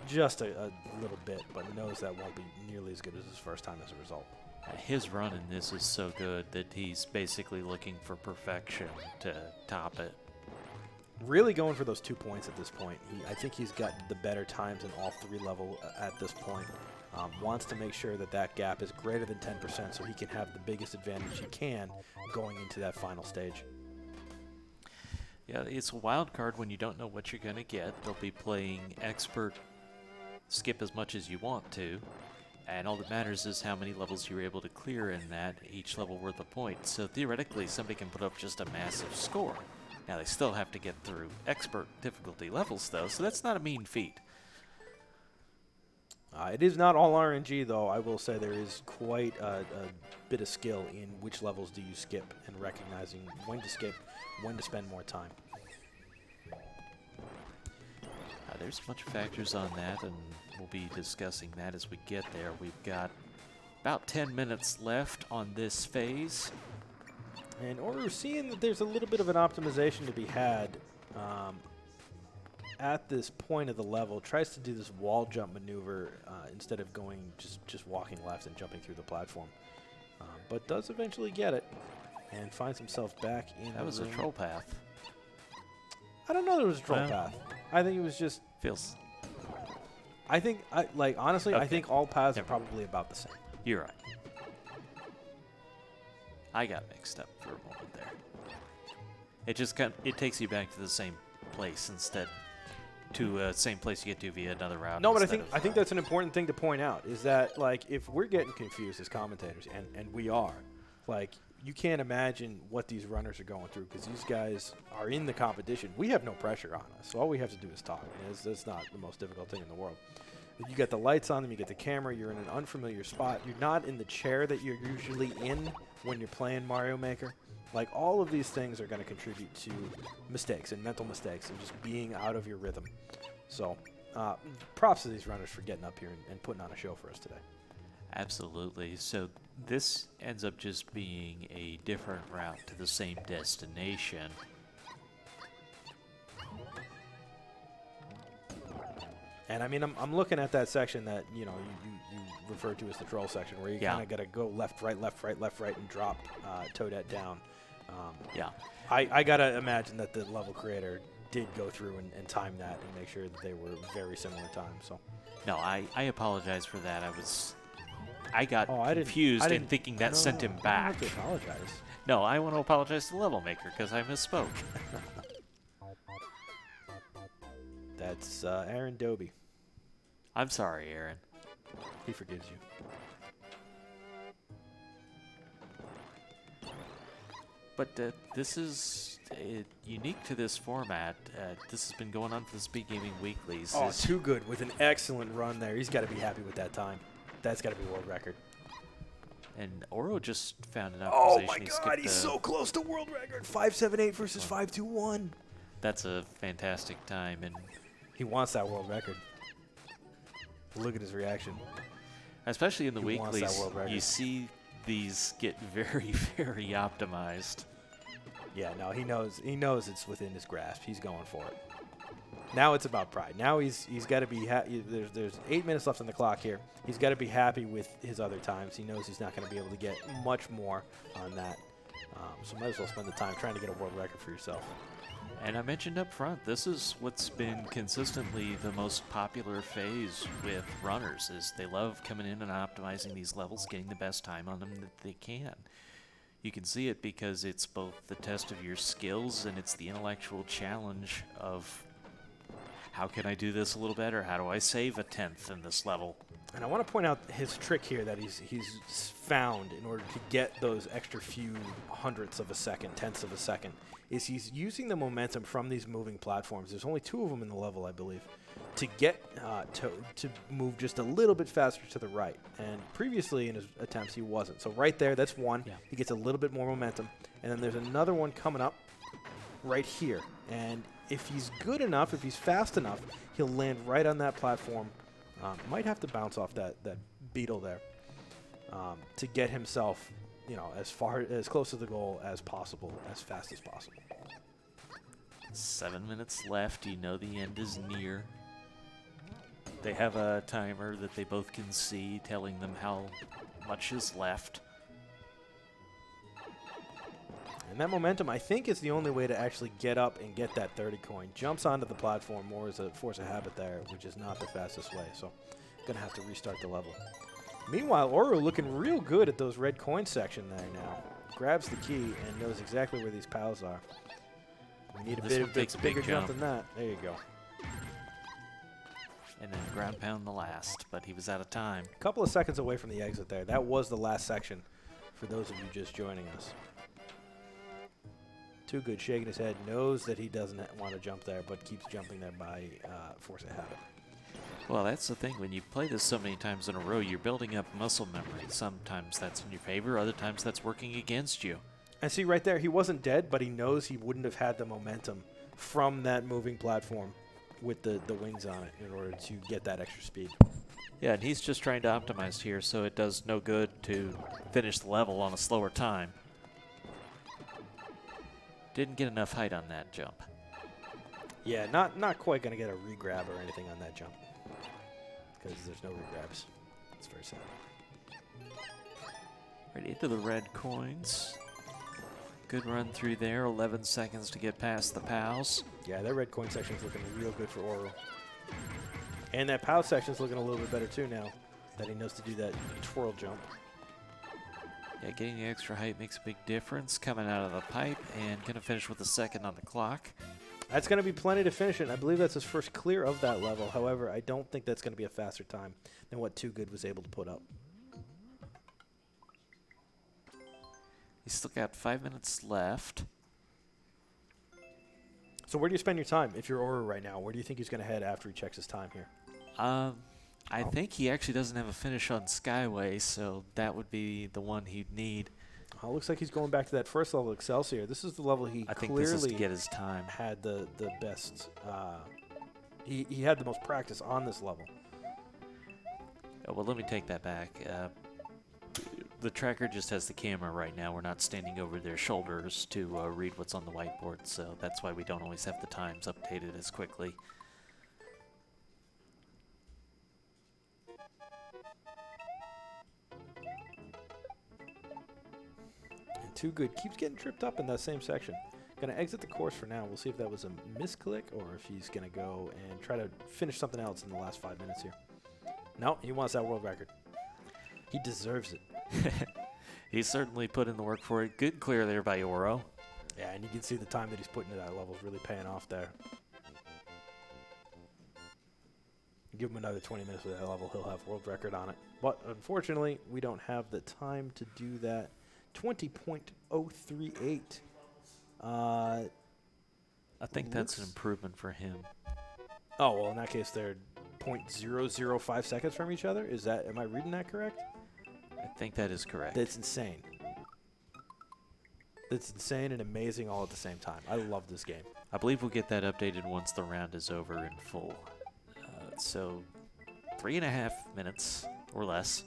just a little bit, but knows that won't be nearly as good as his first time as a result. His run in this is so good that he's basically looking for perfection to top it. Really going for those 2 points at this point. I think he's got the better times in all three levels at this point. Wants to make sure that that gap is greater than 10% so he can have the biggest advantage he can going into that final stage. Yeah, it's a wild card when you don't know what you're going to get. They'll be playing expert, skip as much as you want to, and all that matters is how many levels you're able to clear in that, each level worth a point. So theoretically, somebody can put up just a massive score. Now, they still have to get through expert difficulty levels, though, so that's not a mean feat. It is not all RNG, though. I will say there is quite a bit of skill in which levels do you skip and recognizing when to skip, when to spend more time. There's a bunch of factors on that, and we'll be discussing that as we get there. We've got about 10 minutes left on this phase. And Oru, seeing that there's a little bit of an optimization to be had at this point of the level, tries to do this wall jump maneuver instead of going just walking left and jumping through the platform. But does eventually get it and finds himself back in That was a troll path. I don't know there was a troll path. I think it was just... Feels... I think, honestly, Okay. I think all paths are Never mind. probably about the same. You're right. I got mixed up for a moment there. It just it takes you back to the same place instead to same place you get to via another route. No, but I instead think that's an important thing to point out is that like if we're getting confused as commentators and we are, like you can't imagine what these runners are going through because these guys are in the competition. We have no pressure on us, so all we have to do is talk. That's not the most difficult thing in the world. You get the lights on them, you get the camera, you're in an unfamiliar spot. You're not in the chair that you're usually in when you're playing Mario Maker. Like, all of these things are going to contribute to mistakes and mental mistakes and just being out of your rhythm. So, props to these runners for getting up here and putting on a show for us today. Absolutely. So this ends up just being a different route to the same destination. And I mean, I'm looking at that section that you referred to as the troll section, where you kind of got to go left, right, and drop Toadette down. Yeah. I gotta imagine that the level creator did go through and time that and make sure that they were very similar times. So. No, I apologize for that. I got I confused didn't in thinking that no, sent no, him I back. don't have to apologize. No, I want to apologize to the level maker because I misspoke. That's Aaron Doby. I'm sorry, Aaron. He forgives you. But this is unique to this format. This has been going on for the SpeedGaming Weeklies. Oh, too good with an excellent run there. He's got to be happy with that time. That's got to be world record. And Oro just found an Oh optimization. my God, he's so close to world record. 5.78 versus 5.21. That's a fantastic time, and he wants that world record. Look at his reaction. Especially in the He wants that weeklies, world record. you see these get very, very optimized. Yeah, no, he knows it's within his grasp. He's going for it. Now it's about pride. Now he's got to be there's 8 minutes left on the clock here. He's got to be happy with his other times. He knows he's not going to be able to get much more on that. So might as well spend the time trying to get a world record for yourself. And I mentioned up front, this is what's been consistently the most popular phase with runners, is they love coming in and optimizing these levels, getting the best time on them that they can. You can see it because it's both the test of your skills and it's the intellectual challenge of how can I do this a little better? How do I save a 10th in this level? And I want to point out his trick here that he's found in order to get those extra few hundredths of a second, tenths of a second, is he's using the momentum from these moving platforms. There's only 2 of them in the level, I believe, to get to move just a little bit faster to the right. And previously in his attempts, he wasn't. So right there, that's one. Yeah. He gets a little bit more momentum. And then there's another one coming up right here. And if he's good enough, if he's fast enough, he'll land right on that platform. Might have to bounce off that beetle there to get himself, as close to the goal as possible, as fast as possible. 7 minutes left. You know the end is near. They have a timer that they both can see telling them how much is left. And that momentum, I think, is the only way to actually get up and get that 30 coin. Jumps onto the platform more as a force of habit there, which is not the fastest way. So going to have to restart the level. Meanwhile, Oro looking real good at those red coin section there now. Grabs the key and knows exactly where these pals are. We need a bigger jump than that. There you go. And then ground pound the last, but he was out of time. A couple of seconds away from the exit there. That was the last section for those of you just joining us. Too good, shaking his head, knows that he doesn't want to jump there, but keeps jumping there by force of habit. Well, that's the thing. When you play this so many times in a row, you're building up muscle memory. Sometimes that's in your favor, other times that's working against you. And see right there, he wasn't dead, but he knows he wouldn't have had the momentum from that moving platform with the wings on it in order to get that extra speed. Yeah, and he's just trying to optimize here, so it does no good to finish the level on a slower time. Didn't get enough height on that jump. Yeah, not quite going to get a re-grab or anything on that jump because there's no re-grabs. It's very sad. Right into the red coins. Good run through there. 11 seconds to get past the pals. Yeah, that red coin section is looking real good for Oro. And that POW section is looking a little bit better too now that he knows to do that twirl jump. Yeah, getting the extra height makes a big difference. Coming out of the pipe and going to finish with a second on the clock. That's going to be plenty to finish it. I believe that's his first clear of that level. However, I don't think that's going to be a faster time than what 2wogood was able to put up. He's still got 5 minutes left. So where do you spend your time if you're Oro right now? Where do you think he's going to head after he checks his time here? I think he actually doesn't have a finish on Skyway, so that would be the one he'd need. Looks like he's going back to that first level Excelsior. This is the level he I think this is to get his time. Had the best. He had the most practice on this level. Oh, well, let me take that back. The tracker just has the camera right now. We're not standing over their shoulders to read what's on the whiteboard, so that's why we don't always have the times updated as quickly. Too Good keeps getting tripped up in that same section. Going to exit the course for now. We'll see if that was a misclick or if he's going to go and try to finish something else in the last 5 minutes here. No, he wants that world record. He deserves it. He certainly put in the work for it. Good clear there by Oro. Yeah, and you can see the time that he's putting into that level is really paying off there. Give him another 20 minutes with that level, he'll have world record on it. But unfortunately, we don't have the time to do that. 20.038. I think that's an improvement for him. Oh, well, in that case, they're 0.005 seconds from each other? Am I reading that correct? I think that is correct. That's insane. That's insane and amazing all at the same time. I love this game. I believe we'll get that updated once the round is over in full. So 3.5 minutes or less.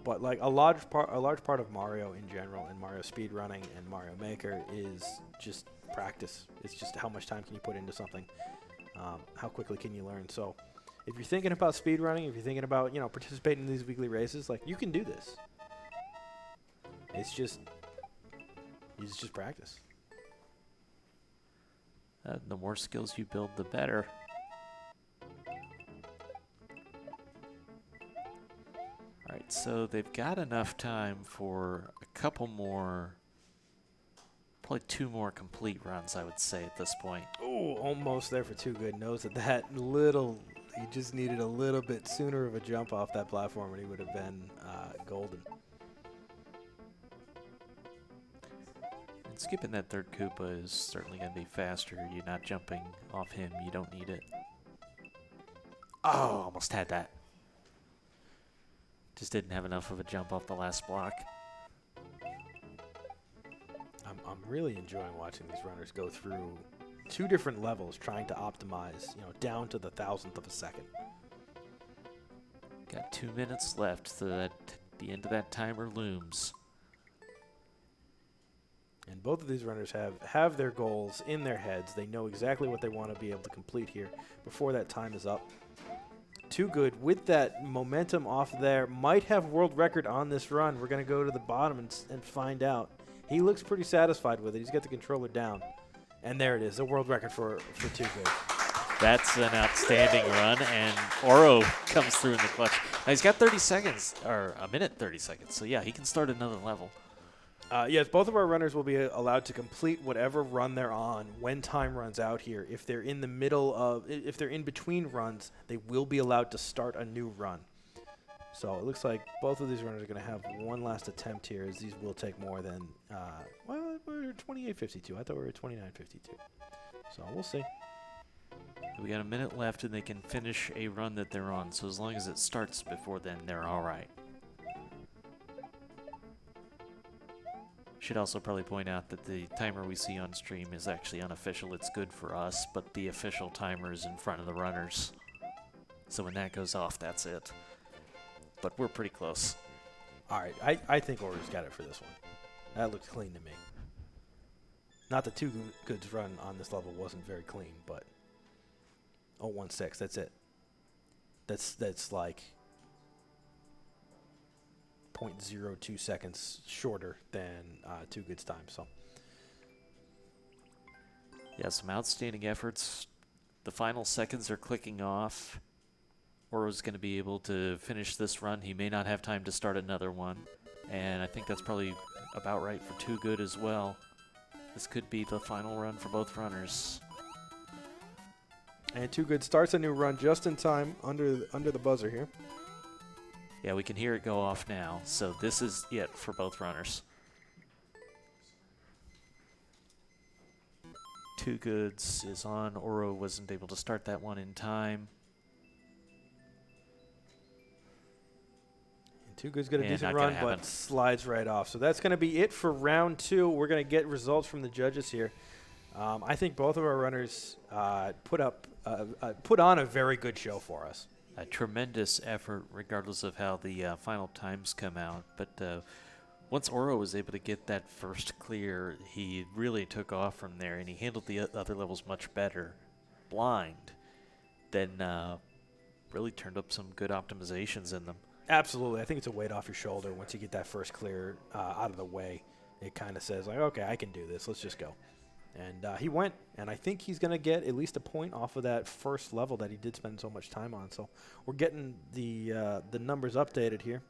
But like a large part of Mario in general, and Mario speedrunning and Mario Maker, is just practice. It's just how much time can you put into something, how quickly can you learn. So if you're thinking about speedrunning, if you're thinking about participating in these weekly races, like you can do this. It's just practice. The more skills you build, the better. All right, so they've got enough time for a couple more, probably 2 more complete runs, I would say, at this point. Oh, almost there for Too Good. Knows that he just needed a little bit sooner of a jump off that platform and he would have been golden. And skipping that third Koopa is certainly going to be faster. You're not jumping off him. You don't need it. Oh, almost had that. Just didn't have enough of a jump off the last block. I'm really enjoying watching these runners go through 2 different levels trying to optimize, down to the 1,000th of a second. Got 2 minutes left, so that the end of that timer looms. And both of these runners have their goals in their heads. They know exactly what they want to be able to complete here before that time is up. Too Good with that momentum off there. Might have world record on this run. We're going to go to the bottom and find out. He looks pretty satisfied with it. He's got the controller down. And there it is, a world record for Too Good. That's an outstanding run, and Oro comes through in the clutch. Now he's got 30 seconds, or a minute 30 seconds, so yeah, he can start another level. Yes, both of our runners will be allowed to complete whatever run they're on when time runs out here. If they're in the middle of, if they're in between runs, they will be allowed to start a new run. So it looks like both of these runners are going to have one last attempt here, as these will take more than, well, we're 28:52. I thought we were 29:52. So we'll see. We got a minute left, and they can finish a run that they're on. So as long as it starts before then, they're all right. Should also probably point out that the timer we see on stream is actually unofficial. It's good for us, but the official timer is in front of the runners. So when that goes off, that's it. But we're pretty close. All right, I think Oro's got it for this one. That looks clean to me. Not the Too Good's run on this level wasn't very clean, but 0.16, that's it. That's like 0.02 seconds shorter than Too Good's time. So yeah, some outstanding efforts. The final seconds are clicking off. Oro's going to be able to finish this run. He may not have time to start another one, and I think that's probably about right for Too Good as well. This could be the final run for both runners. And Too Good starts a new run just in time under the buzzer here. Yeah, we can hear it go off now, so this is it for both runners. Too Goods is on. Oro wasn't able to start that one in time. And Too Good's got a decent not run, gonna but happen. slides right off. So that's going to be it for round 2. We're going to get results from the judges here. I think both of our runners put on a very good show for us. A tremendous effort, regardless of how the final times come out. But once Oro was able to get that first clear, he really took off from there, and he handled the other levels much better. Blind, then really turned up some good optimizations in them. Absolutely. I think it's a weight off your shoulder once you get that first clear out of the way. it kind of says, like, okay, I can do this. Let's just go. And he went, and I think he's going to get at least a point off of that first level that he did spend so much time on. So we're getting the numbers updated here.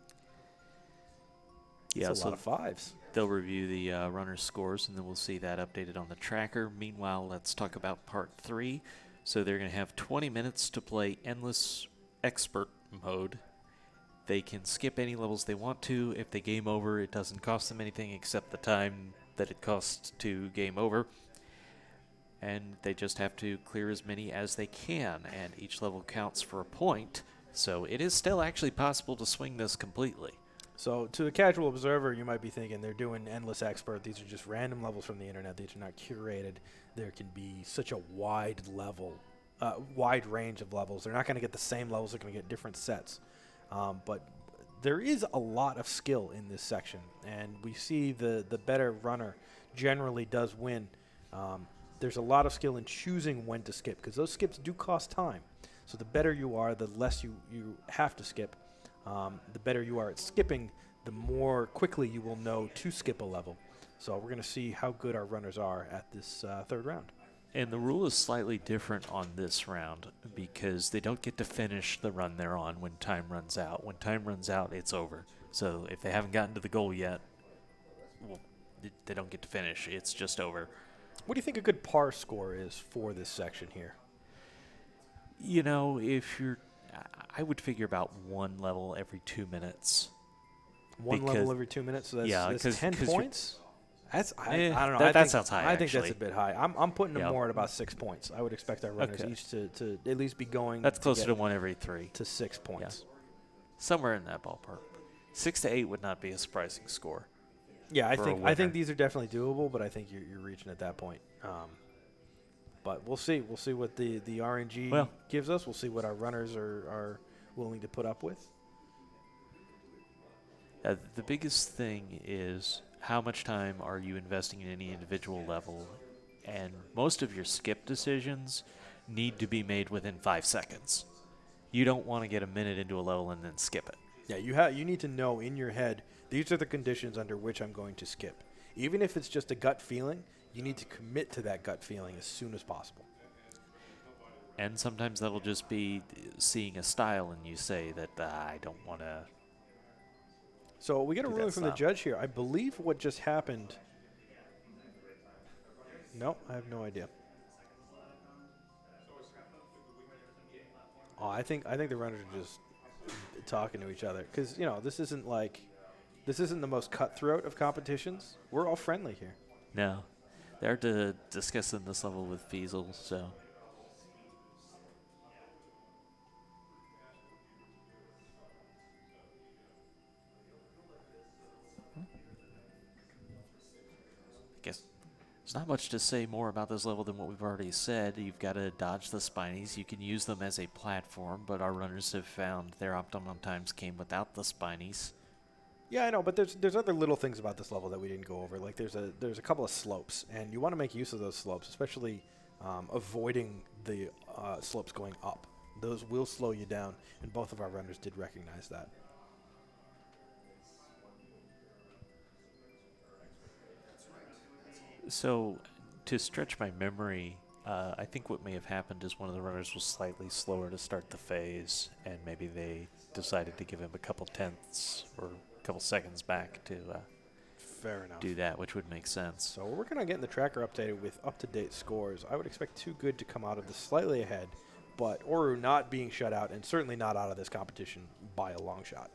Yeah, it's a lot of 5s. They'll review the runner's scores, and then we'll see that updated on the tracker. Meanwhile, let's talk about part 3. So they're going to have 20 minutes to play Endless Expert mode. They can skip any levels they want to. If they game over, it doesn't cost them anything except the time that it costs to game over. And they just have to clear as many as they can, and each level counts for a point. So it is still actually possible to swing this completely. So to a casual observer, you might be thinking they're doing Endless Expert. These are just random levels from the internet. These are not curated. There can be such a wide range of levels. They're not going to get the same levels. They're going to get different sets. But there is a lot of skill in this section, and we see the better runner generally does win. There's a lot of skill in choosing when to skip, because those skips do cost time. So the better you are, the less you have to skip. The better you are at skipping, the more quickly you will know to skip a level. So we're going to see how good our runners are at this third round. And the rule is slightly different on this round because they don't get to finish the run they're on when time runs out. When time runs out, it's over. So if they haven't gotten to the goal yet, well, they don't get to finish. It's just over. What do you think a good par score is for this section here? You know, I would figure about one level every 2 minutes. One level every 2 minutes? So that's 10 points? I don't know. That sounds high, I think actually. that's a bit high. I'm putting them more at about 6 points. I would expect our runners each to at least be going. That's closer to one every 3. To 6 points. Yeah. Somewhere in that ballpark. 6 to 8 would not be a surprising score. Yeah, I think these are definitely doable, but I think you're reaching at that point. But we'll see. We'll see what the RNG gives us. We'll see what our runners are willing to put up with. The biggest thing is how much time are you investing in any individual level, and most of your skip decisions need to be made within 5 seconds. You don't want to get a minute into a level and then skip it. Yeah, you need to know in your head, these are the conditions under which I'm going to skip. Even if it's just a gut feeling, you need to commit to that gut feeling as soon as possible. And sometimes that'll just be seeing a style and you say that I don't want to. So we get a ruling from the judge here. I believe what just happened. No, I have no idea. Oh, I think the runners are just talking to each other because this isn't the most cutthroat of competitions. We're all friendly here. No, they're discussing this level with Fiesel, so. I guess there's not much to say more about this level than what we've already said. You've got to dodge the spinies. You can use them as a platform, but our runners have found their optimum times came without the spinies. Yeah, I know, but there's other little things about this level that we didn't go over. Like there's a couple of slopes, and you want to make use of those slopes, especially avoiding the slopes going up. Those will slow you down, and both of our runners did recognize that. So, to stretch my memory, I think what may have happened is one of the runners was slightly slower to start the phase, and maybe they decided to give him a couple tenths or a couple seconds back to Fair enough. do that, which would make sense. So we're working on getting the tracker updated with up-to-date scores. I would expect 2wogood to come out of this slightly ahead, but Oru not being shut out and certainly not out of this competition by a long shot.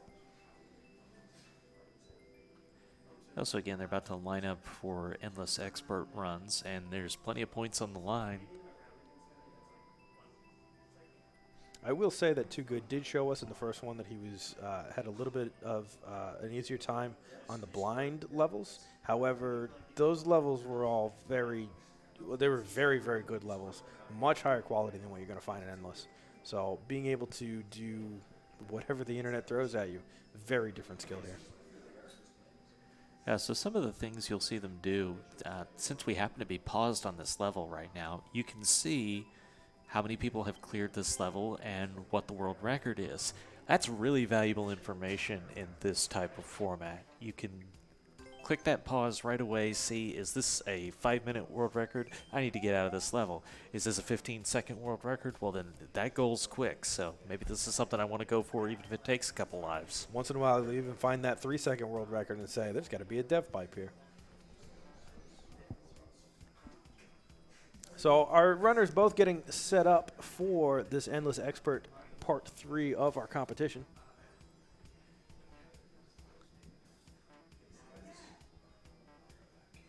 Also, again, they're about to line up for endless expert runs, and there's plenty of points on the line. I will say that 2wogood did show us in the first one that he was had a little bit of an easier time on the blind levels. However, those levels were all very very good levels, much higher quality than what you're going to find in endless. So being able to do whatever the internet throws at you, very different skill here. Yeah, so some of the things you'll see them do, since we happen to be paused on this level right now, you can see how many people have cleared this level and what the world record is. That's really valuable information in this type of format. You can click that pause right away. See, is this a 5-minute world record? I need to get out of this level. Is this a 15-second world record? Well, then that goal's quick. So maybe this is something I want to go for, even if it takes a couple lives. Once in a while, they even find that 3-second world record and say, there's got to be a dev pipe here. So our runners both getting set up for this Endless Expert Part 3 of our competition.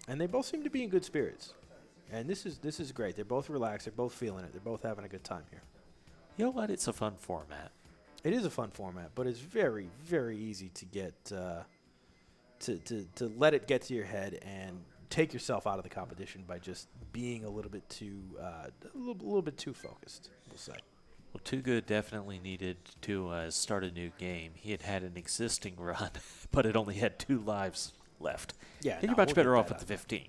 And they both seem to be in good spirits. And this is great. They're both relaxed. They're both feeling it. They're both having a good time here. You know what? It's a fun format. It is a fun format, but it's very, very easy to get to let it get to your head and take yourself out of the competition by just being a little bit too focused, we'll say. Well, 2wogood definitely needed to start a new game. He had an existing run, but it only had 2 lives left. Yeah, You're much better off with the 15.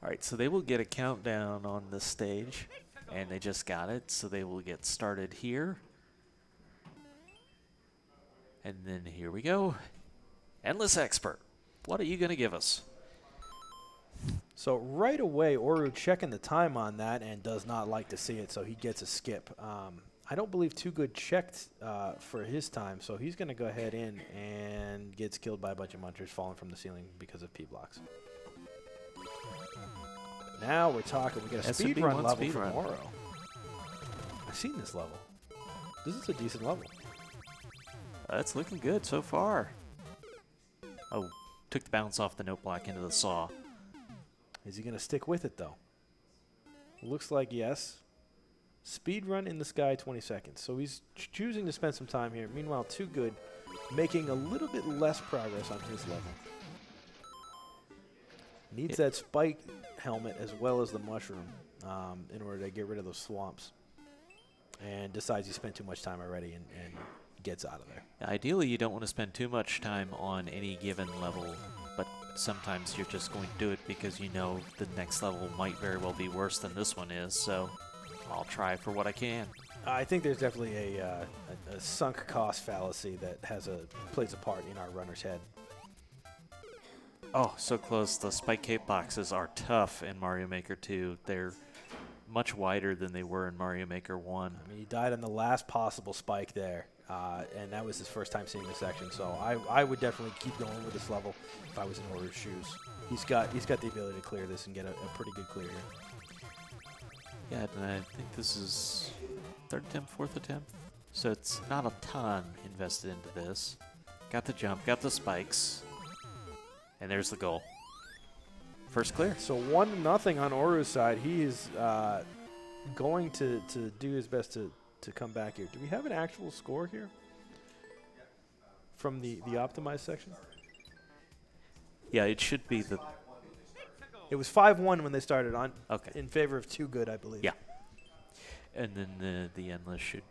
All right, so they will get a countdown on this stage, and they just got it, so they will get started here. And then here we go. Endless Expert. What are you going to give us? So right away, Oru checking the time on that and does not like to see it, so he gets a skip. I don't believe 2wogood checked for his time, so he's going to go ahead in and gets killed by a bunch of munchers falling from the ceiling because of P-blocks. Now we're talking. We got a speedrun level from Oro. I've seen this level. This is a decent level. That's looking good so far. Oh, took the bounce off the note block into the saw. Is he going to stick with it, though? Looks like yes. Speedrun in the sky, 20 seconds. So he's choosing to spend some time here. Meanwhile, 2wogood making a little bit less progress on his level. Needs that spike helmet as well as the mushroom in order to get rid of those swamps. And decides he spent too much time already and gets out of there. Ideally, you don't want to spend too much time on any given level, but sometimes you're just going to do it because you know the next level might very well be worse than this one is, so I'll try for what I can. I think there's definitely a sunk cost fallacy that plays a part in our runner's head. Oh, so close. The spike cape boxes are tough in Mario Maker 2. They're much wider than they were in Mario Maker 1. I mean, he died on the last possible spike there, and that was his first time seeing this section. So I would definitely keep going with this level if I was in Oru's shoes. He's got the ability to clear this and get a pretty good clear here. Yeah, and I think this is 3rd attempt, 4th attempt. So it's not a ton invested into this. Got the jump, got the spikes, and there's the goal. First clear. So 1-0 on Oru's side. He is going to do his best to come back here. Do we have an actual score here from the optimized section? Yeah, it should be the... It was 5-1 when they started on. Okay. In favor of 2wogood, I believe. Yeah. And then the endless should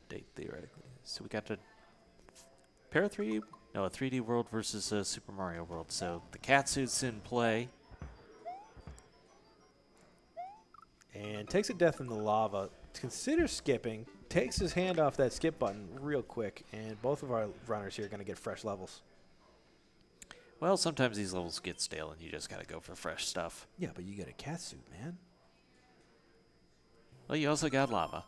date theoretically. So we got a pair of 3D... No, a 3D World versus a Super Mario World. So the catsuit's in play. And takes a death in the lava. Considers skipping. Takes his hand off that skip button real quick. And both of our runners here are going to get fresh levels. Well, sometimes these levels get stale and you just got to go for fresh stuff. Yeah, but you get a catsuit, man. Well, you also got lava.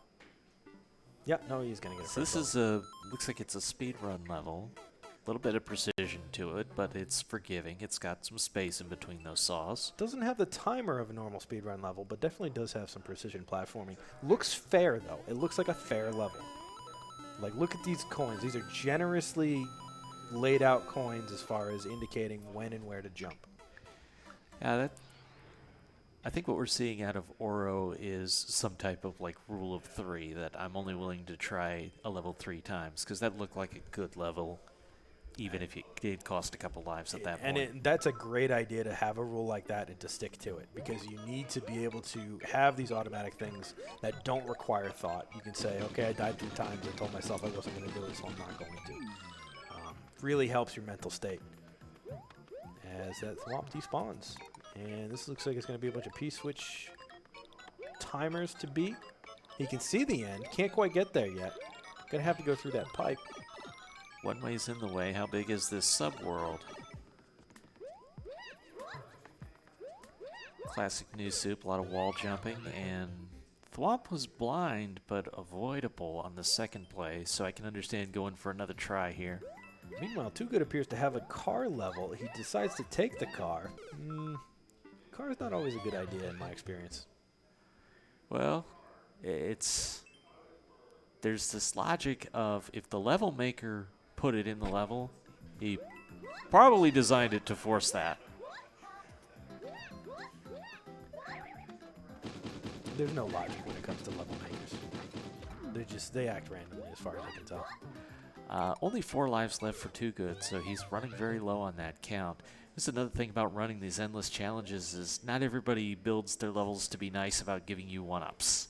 Yeah, no, he's going to get a So fresh this level. is looks like it's a speed run level. A little bit of precision to it, but it's forgiving. It's got some space in between those saws. Doesn't have the timer of a normal speedrun level, but definitely does have some precision platforming. Looks fair, though. It looks like a fair level. Like, look at these coins. These are generously laid out coins as far as indicating when and where to jump. Yeah, I think what we're seeing out of Oro is some type of like rule of 3, that I'm only willing to try a level 3 times, because that looked like a good level, even if it did cost a couple lives at that point. And that's a great idea, to have a rule like that and to stick to it, because you need to be able to have these automatic things that don't require thought. You can say, okay, I died 3 times. I told myself I wasn't going to do it, so I'm not going to. Really helps your mental state as that swamp despawns. And this looks like it's going to be a bunch of P-switch timers to beat. He can see the end. Can't quite get there yet. Going to have to go through that pipe. One way's in the way. How big is this sub-world? Classic new soup, a lot of wall jumping, and Thwomp was blind but avoidable on the second play, so I can understand going for another try here. Meanwhile, 2wogood appears to have a car level. He decides to take the car. Car is not always a good idea in my experience. Well, there's this logic of if the level maker put it in the level, he probably designed it to force that. There's no logic when it comes to level makers. They act randomly as far as I can tell. Only 4 lives left for 2wogood, so he's running very low on that count. This is another thing about running these endless challenges is not everybody builds their levels to be nice about giving you 1-ups.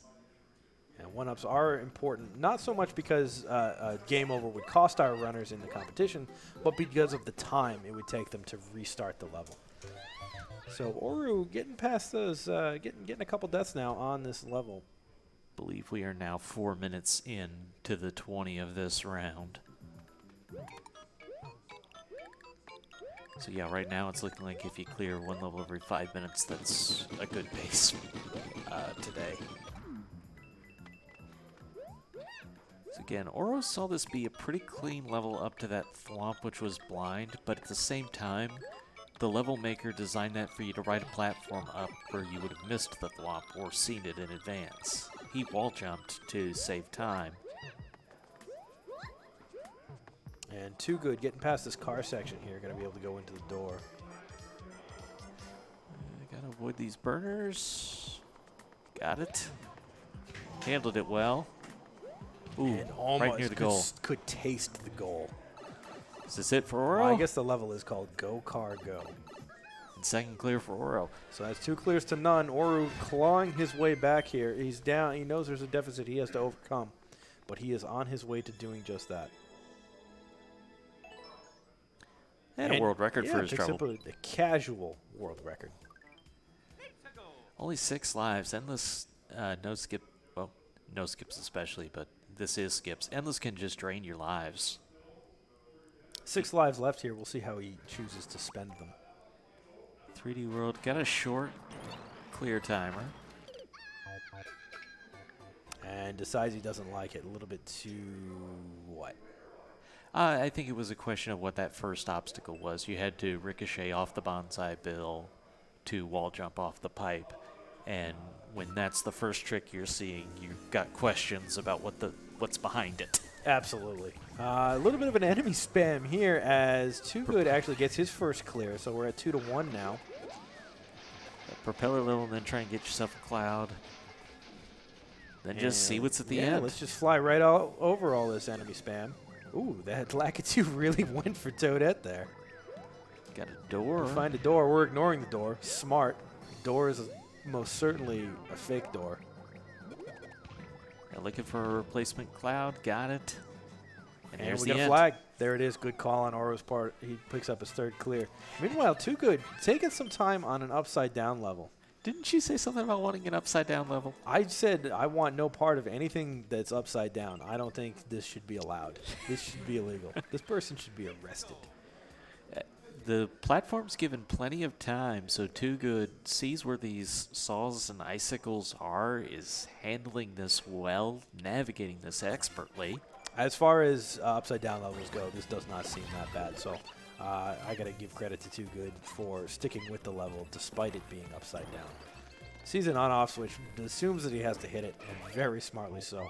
And 1-ups are important, not so much because a game over would cost our runners in the competition, but because of the time it would take them to restart the level. So Oru getting past those, getting a couple deaths now on this level. Believe we are now 4 minutes in to the 20 of this round. So yeah, right now it's looking like if you clear 1 level every 5 minutes, that's a good pace today. So again, Oro saw this be a pretty clean level up to that Thwomp, which was blind, but at the same time, the level maker designed that for you to ride a platform up where you would have missed the Thwomp or seen it in advance. He wall jumped to save time. And 2wogood getting past this car section here, gonna be able to go into the door. Gotta avoid these burners. Got it. Handled it well. Ooh, And almost right near the goal. could taste the goal. Is this it for Oro? Well, I guess the level is called Go Car Go. And second clear for Oro. So that's 2 clears to none. Oru clawing his way back here. He's down. He knows there's a deficit he has to overcome, but he is on his way to doing just that. And a world record for his picks trouble. up a casual world record. Only 6 lives. Endless, no skip. Well, no skips especially, but this is skips. Endless can just drain your lives. 6 lives left here. We'll see how he chooses to spend them. 3D World got a short clear timer. And decides he doesn't like it. A little bit too what? I think it was a question of what that first obstacle was. You had to ricochet off the bonsai bill to wall jump off the pipe. And when that's the first trick you're seeing, you've got questions about what's behind it. Absolutely. A little bit of an enemy spam here as 2wogood actually gets his first clear. So we're at 2-1 now. Propeller level and then try and get yourself a cloud. Then just see what's at the end. Let's just fly right over all this enemy spam. Ooh, that Lakitu really went for Toadette there. Got a door. We find a door. We're ignoring the door. Smart. Door is most certainly a fake door. Looking for a replacement cloud. Got it. And there's we the got a end. flag. There it is. Good call on Oro's part. He picks up his 3rd clear. Meanwhile, 2wogood taking some time on an upside down level. Didn't you say something about wanting an upside down level? I said I want no part of anything that's upside down. I don't think this should be allowed. This should be illegal. This person should be arrested. The platform's given plenty of time, so 2wogood sees where these saws and icicles are, is handling this well, navigating this expertly. As far as upside down levels go, this does not seem that bad. So I got to give credit to 2wogood for sticking with the level despite it being upside down. Sees an on-off switch, assumes that he has to hit it, and very smartly so.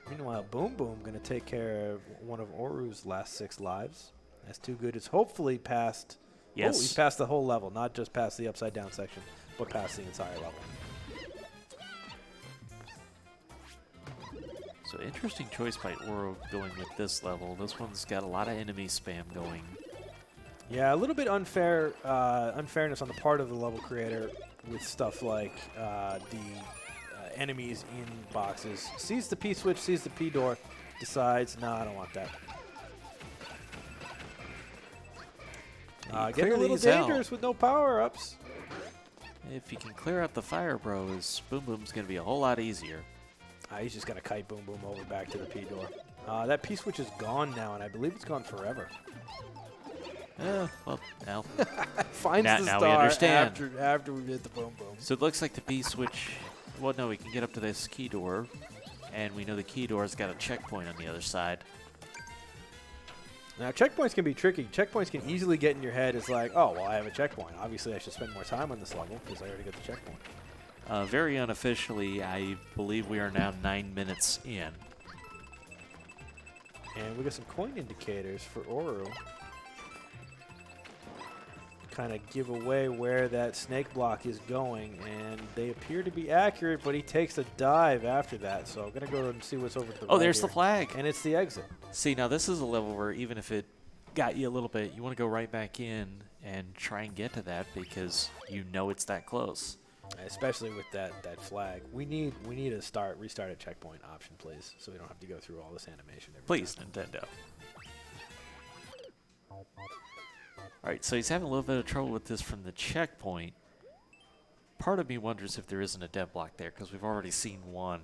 Meanwhile, Boom Boom going to take care of one of Oru's last 6 lives. As 2wogood is hopefully past. Yes. Oh, he's passed the whole level, not just past the upside down section, but past the entire level. So interesting choice by Oro going with this level. This one's got a lot of enemy spam going. Yeah, a little bit unfairness on the part of the level creator with stuff like the enemies in boxes. Sees the P switch, sees the P door, decides, nah, I don't want that. Getting a little dangerous with no power-ups. If you can clear out the fire, bros, Boom Boom's going to be a whole lot easier. He's just going to kite Boom Boom over back to the P door. That P-switch is gone now, and I believe it's gone forever. Well, now. Finds the now star we understand. after we hit the boom boom. So it looks like the B switch. Well, no, we can get up to this key door, and we know the key door's got a checkpoint on the other side. Now, checkpoints can be tricky. Checkpoints can easily get in your head. It's like, oh, well, I have a checkpoint. Obviously, I should spend more time on this level because I already got the checkpoint. Very unofficially, I believe we are now 9 minutes in. And we got some coin indicators for Oru. Kind of give away where that snake block is going, and they appear to be accurate, but he takes a dive after that. So I'm going to go and see what's over to the right. Oh, there's here. the flag. And it's the exit. See, now this is a level where even if it got you a little bit, you want to go right back in and try and get to that because you know it's that close. Especially with that flag. We need a restart at checkpoint option, please, so we don't have to go through all this animation every Please, time. Nintendo. All right, so he's having a little bit of trouble with this from the checkpoint. Part of me wonders if there isn't a dead block there because we've already seen one.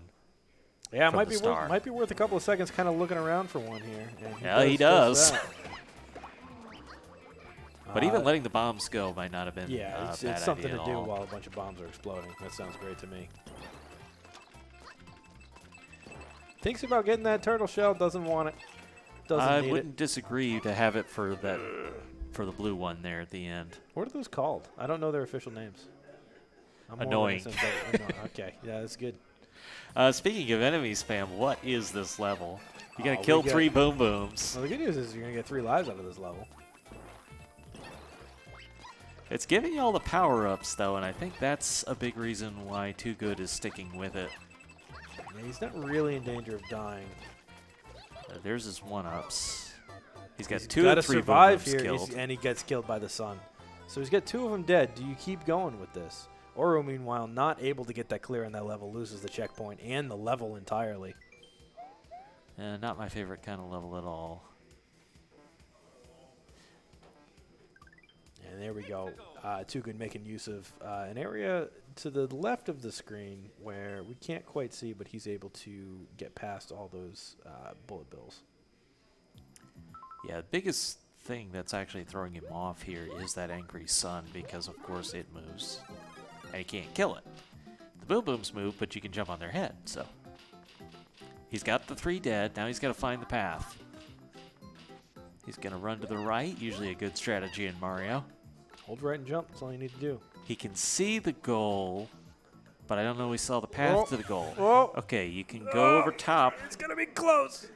Yeah, it from the might be worth a couple of seconds kind of looking around for one here. And Yeah, he does. that. But even letting the bombs go might not have been yeah, a it's bad something idea to at do all. while a bunch of bombs are exploding. That sounds great to me. Thinks about getting that turtle shell, doesn't want it. Doesn't I need wouldn't disagree to have it for that for the blue one there at the end. What are those called? I don't know their official names. I'm more Annoying. innocent than- annoying. Okay, yeah, that's good. Speaking of enemy spam, what is this level? You gotta We kill got- 3 boom booms. Well, the good news is you're going to get 3 lives out of this level. It's giving you all the power-ups, though, and I think that's a big reason why 2wogood is sticking with it. Yeah, he's not really in danger of dying. There's his 1-ups. He's got He's 2 gotta and 3 boom survive booms here, killed. and he gets killed by the sun. So he's got 2 of them dead. Do you keep going with this? Oru, meanwhile, not able to get that clear on that level, loses the checkpoint and the level entirely. Not my favorite kind of level at all. And there we go. 2wogood making use of an area to the left of the screen where we can't quite see, but he's able to get past all those bullet bills. Yeah, the biggest thing that's actually throwing him off here is that angry sun because, of course, it moves. And he can't kill it. The boom booms move, but you can jump on their head, so. He's got the 3 dead. Now he's got to find the path. He's going to run to the right, usually a good strategy in Mario. Hold right and jump. That's all you need to do. He can see the goal, but I don't know if he saw the path to the goal. Oh. Okay, you can go over top. It's going to be close.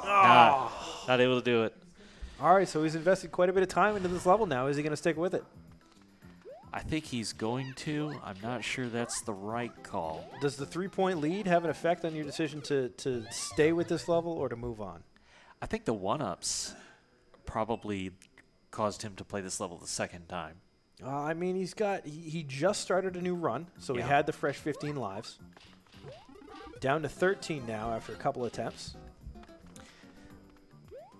Not able to do it. All right, so he's invested quite a bit of time into this level now. Is he going to stick with it? I think he's going to. I'm not sure that's the right call. Does the 3-point lead have an effect on your decision to stay with this level or to move on? I think the 1-ups probably caused him to play this level the second time. I mean, he just started a new run, so he Yeah. had the fresh 15 lives. Down to 13 now after a couple attempts.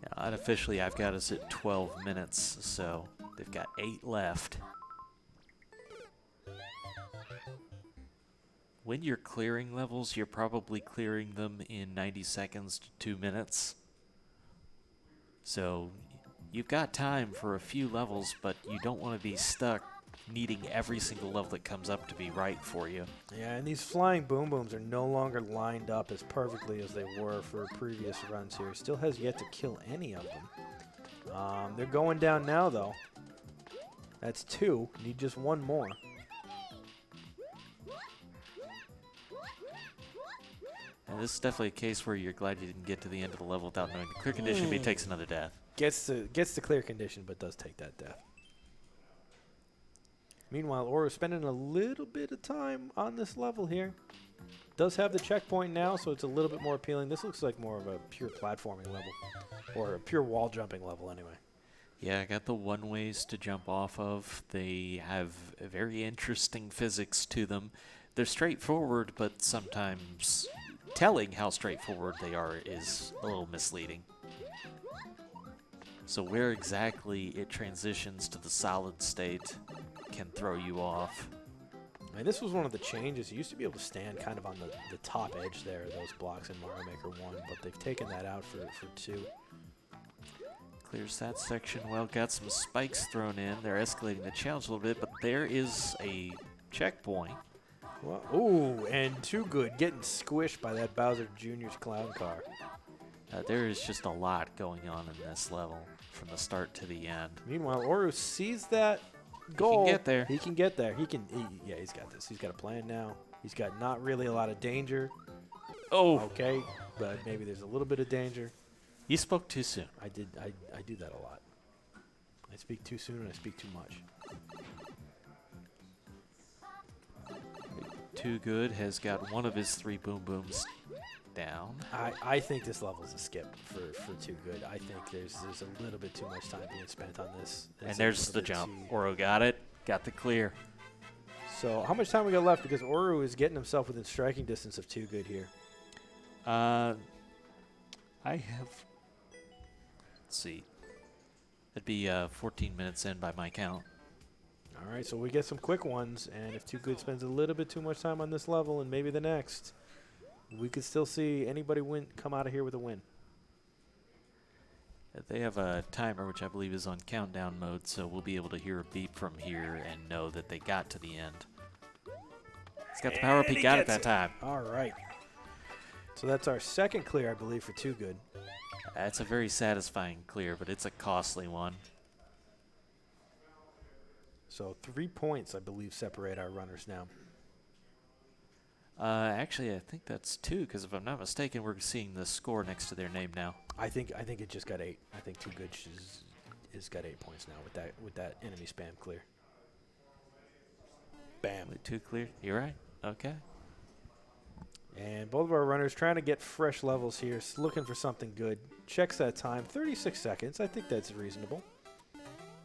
Yeah, unofficially, I've got us at 12 minutes, so they've got 8 left. When you're clearing levels, you're probably clearing them in 90 seconds to 2 minutes. So you've got time for a few levels, but you don't want to be stuck needing every single level that comes up to be right for you. Yeah, and these flying boom booms are no longer lined up as perfectly as they were for previous runs here. Still has yet to kill any of them. They're going down now, though. That's 2. Need just 1 more. And this is definitely a case where you're glad you didn't get to the end of the level without knowing the clear condition, but he takes another death. Gets the clear condition, but does take that death. Meanwhile, Oru's spending a little bit of time on this level here. Does have the checkpoint now, so it's a little bit more appealing. This looks like more of a pure platforming level, or a pure wall jumping level anyway. Yeah, I got the one-ways to jump off of. They have a very interesting physics to them. They're straightforward, but sometimes telling how straightforward they are is a little misleading. So where exactly it transitions to the solid state can throw you off. And this was one of the changes. You used to be able to stand kind of on the top edge there, those blocks in Mario Maker 1, but they've taken that out for 2. Clears that section well. Got some spikes thrown in. They're escalating the challenge a little bit, but there is a checkpoint. Well, ooh, and 2wogood getting squished by that Bowser Jr.'s clown car. There is just a lot going on in this level from the start to the end. Meanwhile, Oru sees that goal. He can get there. He can get there. Yeah, he's got this. He's got a plan now. He's got not really a lot of danger. Oh. Okay, but maybe there's a little bit of danger. You spoke too soon. I do that a lot. I speak too soon and I speak too much. 2wogood has got one of his 3 boom booms down. I think this level is a skip for 2wogood. I think there's a little bit too much time being spent on this. And there's the jump. Oru got it. Got the clear. So how much time we got left? Because Oru is getting himself within striking distance of 2wogood here. I have... Let's see. It'd be 14 minutes in by my count. All right, so we get some quick ones, and if 2wogood spends a little bit too much time on this level and maybe the next, we could still see anybody come out of here with a win. They have a timer, which I believe is on countdown mode, so we'll be able to hear a beep from here and know that they got to the end. He's got the power up. He got it that time. All right. So that's our second clear, I believe, for 2wogood. It's a very satisfying clear, but it's a costly one. So 3 points, I believe, separate our runners now. Actually, I think that's 2, because if I'm not mistaken, we're seeing the score next to their name now. I think it just got 8. I think 2wogood is got 8 points now with that enemy spam clear. Bam. Wait, 2 clear? You're right. Okay. And both of our runners trying to get fresh levels here, looking for something good. Checks that time, 36 seconds. I think that's reasonable.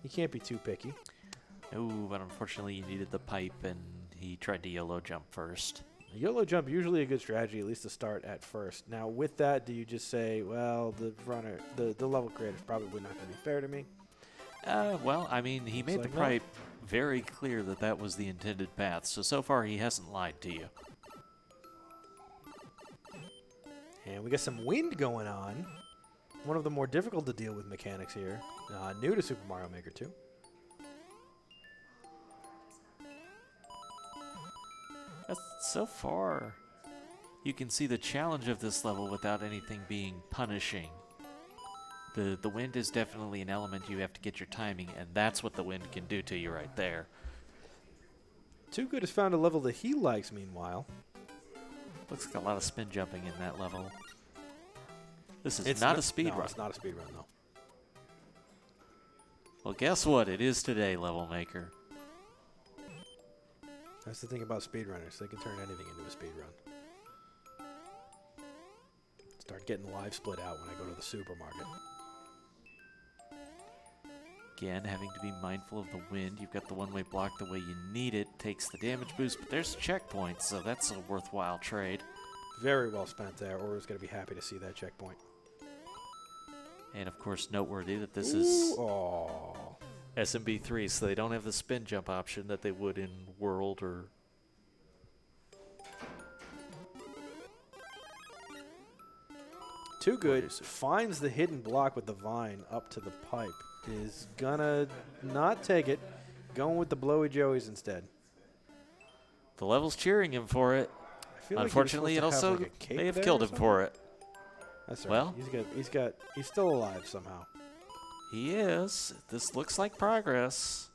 You can't be too picky. Oh, but unfortunately, you needed the pipe, and he tried to YOLO jump first. A YOLO jump usually a good strategy, at least to start at first. Now, with that, do you just say, well, the level creator is probably not going to be fair to me? Well, I mean, he made the pipe very clear that that was the intended path. So far, he hasn't lied to you. And we got some wind going on. One of the more difficult to deal with mechanics here. New to Super Mario Maker 2. So far, you can see the challenge of this level without anything being punishing. The wind is definitely an element you have to get your timing, and that's what the wind can do to you right there. 2wogood has found a level that he likes, meanwhile. Looks like a lot of spin jumping in that level. This is not a speed run. No, it's not a speed run, though. Well, guess what? It is today, Level Maker. That's the thing about speedrunners. They can turn anything into a speedrun. Start getting live split out when I go to the supermarket. Again, having to be mindful of the wind. You've got the one-way block the way you need it. Takes the damage boost, but there's a checkpoint, so that's a worthwhile trade. Very well spent there. Oru's going to be happy to see that checkpoint. And, of course, noteworthy that this is Oh. SMB3, so they don't have the spin jump option that they would in World or... 2wogood finds the hidden block with the vine up to the pipe. Is gonna not take it. Going with the blowy joeys instead. The level's cheering him for it. I feel Unfortunately, like it also may have killed him for it. That's right. Well, he's still alive somehow. He is. This looks like progress.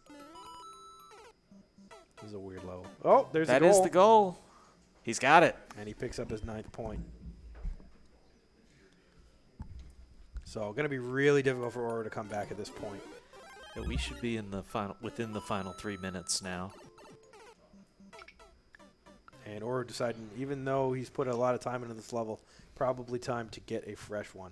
This is a weird level. Oh, there's the goal. That is the goal. He's got it. And he picks up his 9th point. So, going to be really difficult for Oru to come back at this point. Yeah, we should be in the within the final 3 minutes now. And Oru deciding, even though he's put a lot of time into this level, probably time to get a fresh one.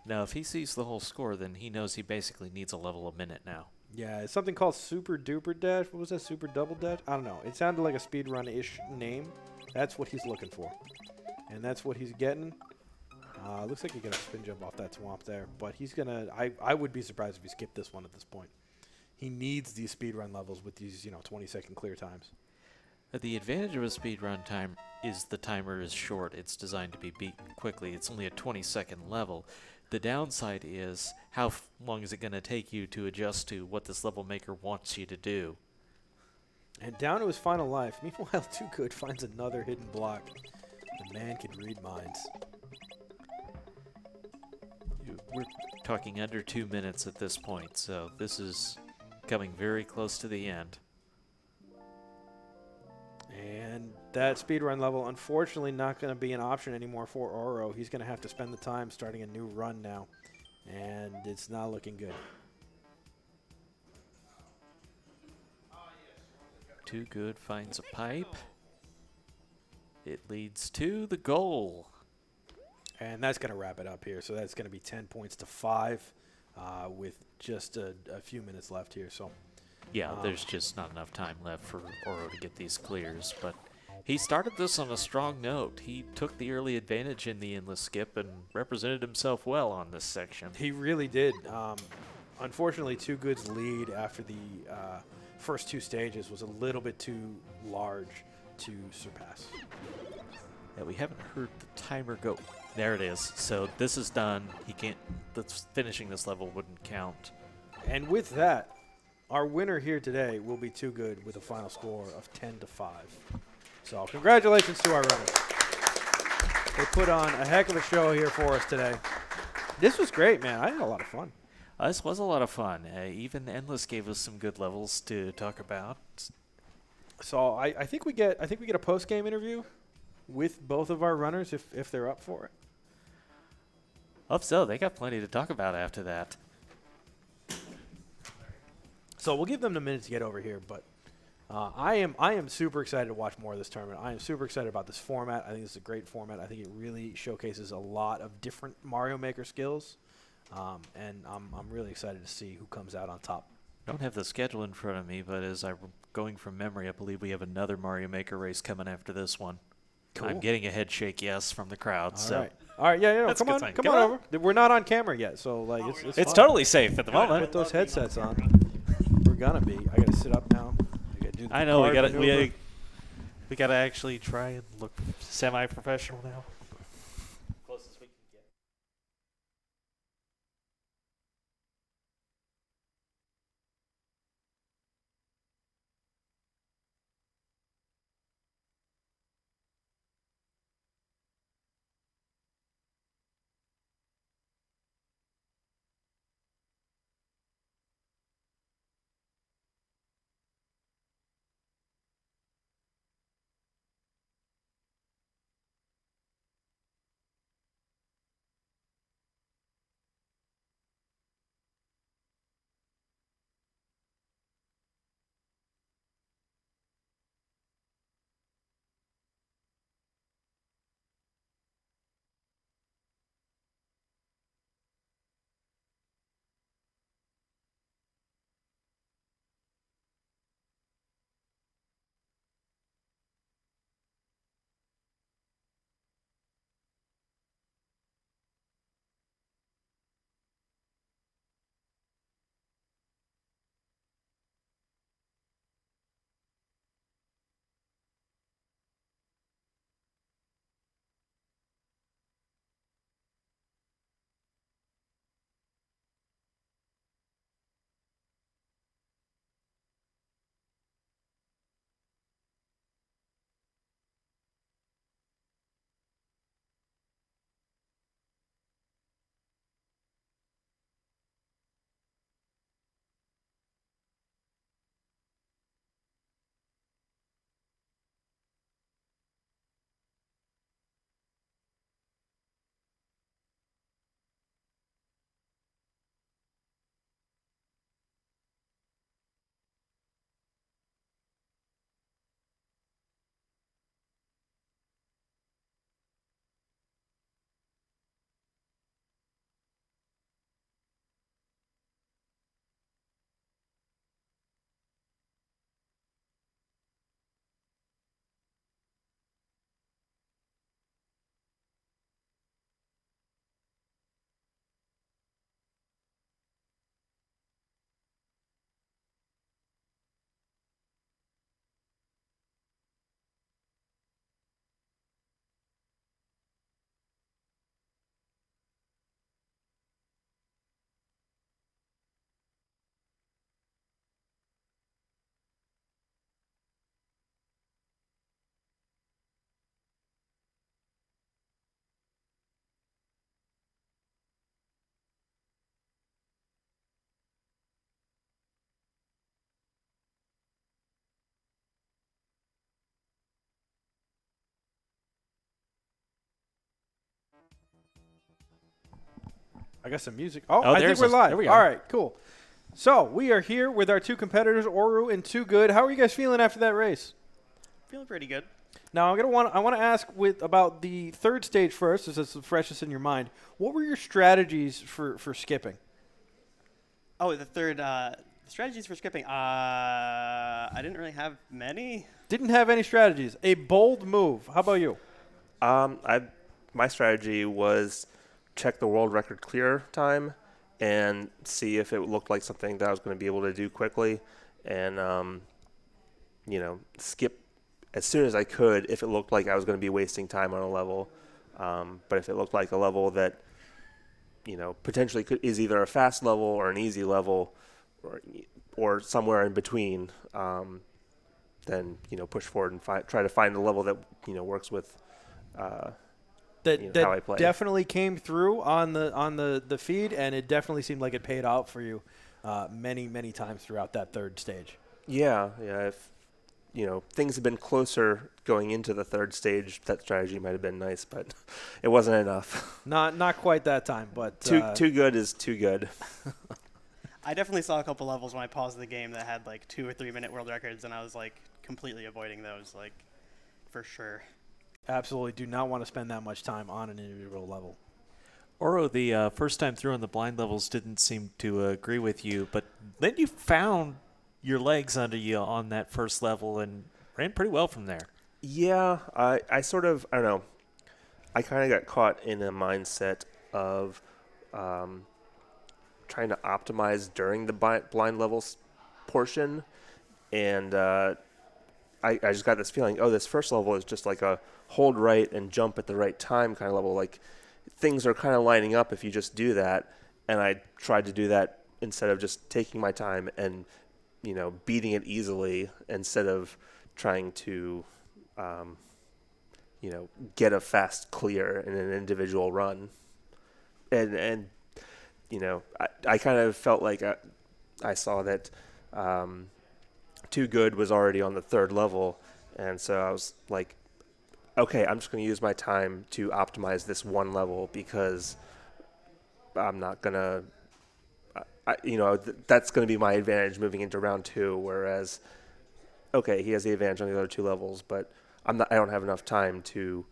Now, if he sees the whole score, then he knows he basically needs a level a minute now. Yeah, it's something called Super Duper Dash. What was that? Super Double Dash? I don't know. It sounded like a speedrun-ish name. That's what he's looking for. And that's what he's getting. Looks like he got a spin jump off that swamp there. But he's going to... I would be surprised if he skipped this one at this point. He needs these speedrun levels with these, 20-second clear times. The advantage of a speedrun time is the timer is short. It's designed to be beaten quickly. It's only a 20-second level. The downside is how long is it going to take you to adjust to what this level maker wants you to do? And down to his final life. Meanwhile, 2wogood finds another hidden block. The man can read minds. We're talking under 2 minutes at this point, so this is coming very close to the end. And that speedrun level, unfortunately, not going to be an option anymore for Oro. He's going to have to spend the time starting a new run now. And it's not looking good. 2wogood finds a pipe. It leads to the goal. And that's going to wrap it up here. So that's going to be 10 points to 5 with just a few minutes left here. So Yeah, there's just not enough time left for Oro to get these clears, but he started this on a strong note. He took the early advantage in the endless skip and represented himself well on this section. he really did. Unfortunately, 2wogood's lead after the first 2 stages was a little bit too large to surpass. Yeah, we haven't heard the timer go. There it is. So this is done. He can't. Finishing this level wouldn't count. And with that, our winner here today will be 2wogood with a final score of 10 to 5. So congratulations to our runners. They put on a heck of a show here for us today. This was great, man. I had a lot of fun. This was a lot of fun. Even Endless gave us some good levels to talk about. So I think we get a post game interview with both of our runners if they're up for it. Hope so. They got plenty to talk about after that. So we'll give them a minute to get over here, but I am super excited to watch more of this tournament. I am super excited about this format. I think this is a great format. I think it really showcases a lot of different Mario Maker skills, and I'm really excited to see who comes out on top. Don't have the schedule in front of me, but as I'm going from memory, I believe we have another Mario Maker race coming after this one. Cool. I'm getting a head shake yes from the crowd. All right, yeah, That's come a on, good sign. come Come on on. over. We're not on camera yet, so like it's fine. totally safe at the moment. Put those headsets on. We're gonna be. I gotta sit up now. I gotta do the I know we card got to maneuver. we got to actually try and look semi-professional now. I got some music. Oh, Oh, I think there's we're us. live. There we All are. right, cool. So we are here with our two competitors, Oru and 2wogood. How are you guys feeling after that race? Feeling pretty good. Now I want to ask about the third stage first, as it's the freshest in your mind. What were your strategies for skipping? Oh, the third strategies for skipping. I didn't really have many. Didn't have any strategies. A bold move. How about you? My strategy was check the world record clear time and see if it looked like something that I was going to be able to do quickly, and skip as soon as I could if it looked like I was going to be wasting time on a level. But if it looked like a level that potentially is either a fast level or an easy level, or somewhere in between, then push forward and try to find a level that works with how I play. Definitely came through on the feed, and it definitely seemed like it paid out for you many times throughout that third stage. Yeah. If things had been closer going into the third stage, that strategy might have been nice, but it wasn't enough. Not quite that time, but too good is too good. I definitely saw a couple levels when I paused the game that had like 2 or 3 minute world records, and I was like completely avoiding those, like for sure. Absolutely do not want to spend that much time on an individual level. Oro, the first time through on the blind levels didn't seem to agree with you, but then you found your legs under you on that first level and ran pretty well from there. Yeah, I don't know. I kind of got caught in a mindset of trying to optimize during the blind levels portion, and I just got this feeling, this first level is just like a hold right and jump at the right time kind of level. Like things are kind of lining up if you just do that, and I tried to do that instead of just taking my time and beating it easily, instead of trying to get a fast clear in an individual run. And I kind of felt like I saw that 2wogood was already on the third level, and so I was like, okay, I'm just going to use my time to optimize this one level, because I'm not going to that's going to be my advantage moving into round 2, whereas okay, he has the advantage on the other 2 levels, but I don't have enough time to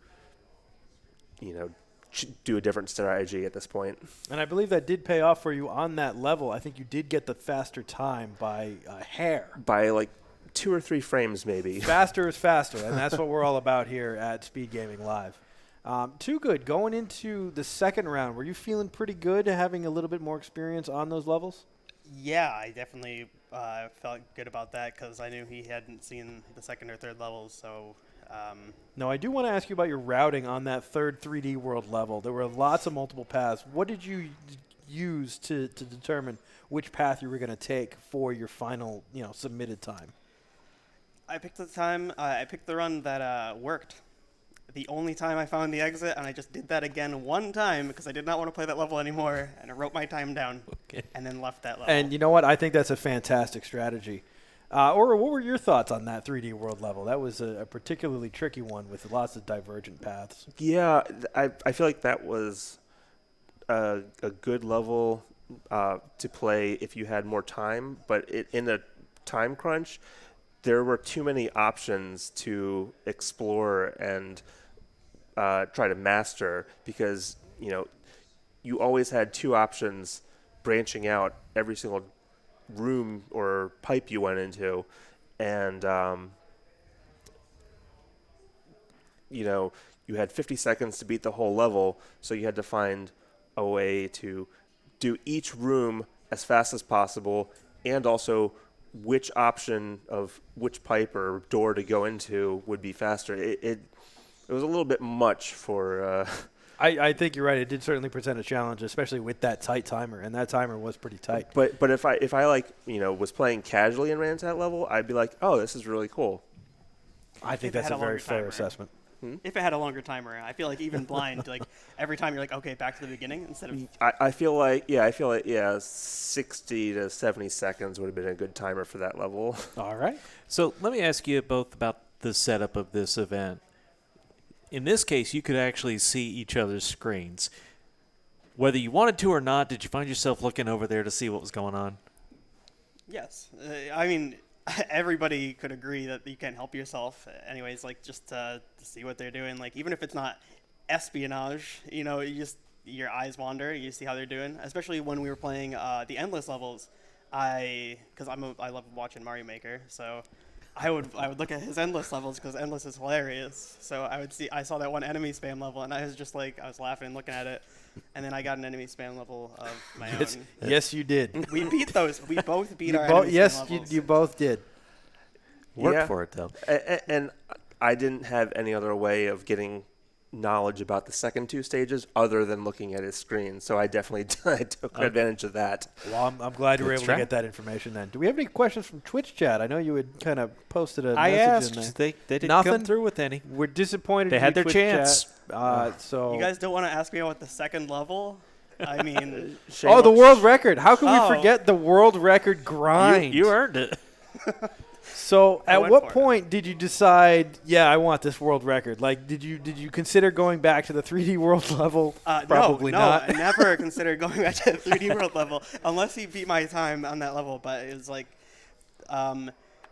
do a different strategy at this point. And I believe that did pay off for you on that level. I think you did get the faster time by a hair. By like 2 or 3 frames maybe. Faster is faster, and that's what we're all about here at SpeedGaming Live. 2wogood, going into the second round, were you feeling pretty good having a little bit more experience on those levels? Yeah, I definitely felt good about that because I knew he hadn't seen the second or third levels, so... Now, I do want to ask you about your routing on that third 3D world level. There were lots of multiple paths. What did you use to determine which path you were going to take for your final, submitted time? I picked the run that worked. The only time I found the exit, and I just did that again one time because I did not want to play that level anymore, and I wrote my time down and then left that level. And you know what? I think that's a fantastic strategy. Or what were your thoughts on that 3D world level? That was a particularly tricky one with lots of divergent paths. Yeah, I feel like that was a good level to play if you had more time, but in a time crunch, there were too many options to explore and try to master, because you always had 2 options branching out every single room or pipe you went into, and you had 50 seconds to beat the whole level, so you had to find a way to do each room as fast as possible, and also which option of which pipe or door to go into would be faster. It was a little bit much for I think you're right. It did certainly present a challenge, especially with that tight timer, and that timer was pretty tight. But if I like was playing casually and ran to that level, I'd be like, oh, this is really cool. I think If it that's had a a very longer fair timer. assessment. If it had a longer timer, I feel like even blind, like every time you're like, okay, back to the beginning instead of... I feel like 60 to 70 seconds would have been a good timer for that level. All right. So let me ask you both about the setup of this event. In this case, you could actually see each other's screens. Whether you wanted to or not, did you find yourself looking over there to see what was going on? Yes. I mean, everybody could agree that you can't help yourself. Anyways, like, just to see what they're doing. Like, even if it's not espionage, you know, your eyes wander. You see how they're doing. Especially when we were playing the endless levels. I love watching Mario Maker, so I would look at his endless levels because endless is hilarious. So I saw that one enemy spam level, and I was just like, I was laughing looking at it. And then I got an enemy spam level of my own. Yes, you did. We beat those. We both beat our enemy Yes, spam levels. you both did. Worked for it, though. And I didn't have any other way of getting knowledge about the second 2 stages other than looking at his screen. So I definitely took advantage of that. Well, I'm glad you were Good able try. to get that information then. Do we have any questions from Twitch chat? I know you had kind of posted a I message in asked. there. They didn't Nothing? come through with any. We're disappointed. They in had you, their Twitch chance. Chat. So You guys don't want to ask me about the second level? I mean, Oh, the world record. How could we Oh. forget the world record grind? You earned it. So I at went what for it. point did you decide, yeah, I want this world record? Like, did you consider going back to the 3D world level? Probably no, not. I never considered going back to the 3D world level unless he beat my time on that level. But it was like,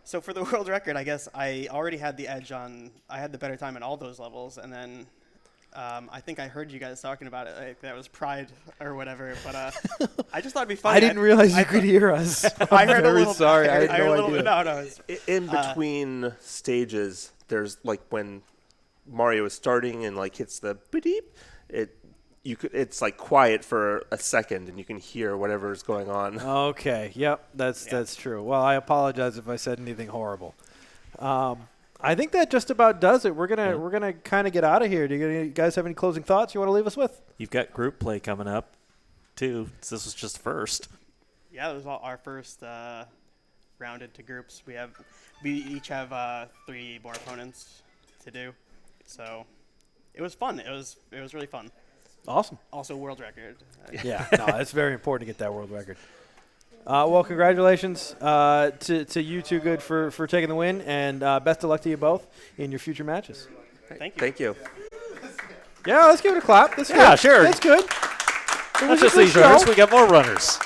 so for the world record, I guess I already had the edge on. I had the better time in all those levels, and then I think I heard you guys talking about it. Like, that was Pride or whatever. But I just thought it'd be funny. I didn't realize you could hear us. I I'm heard a very little. sorry. I I heard had a no little idea. bit. No, In between stages, there's like when Mario is starting and like hits the beep, it's like quiet for a second and you can hear whatever's going on. Okay. Yep. That's true. Well, I apologize if I said anything horrible. I think that just about does it. We're gonna kind of get out of here. Do you guys have any closing thoughts you want to leave us with? You've got group play coming up, too. This was just first. Yeah, it was our first round into groups. We each have 3 more opponents to do, so it was fun. It was really fun. Awesome. Also, world record. Yeah, no, it's very important to get that world record. Well, congratulations to you 2wogood for taking the win, and best of luck to you both in your future matches. Thank you. Thank you. Yeah, let's give it a clap. That's Yeah, good. sure. That's good. It Not was a just good these runners. show. We got more runners.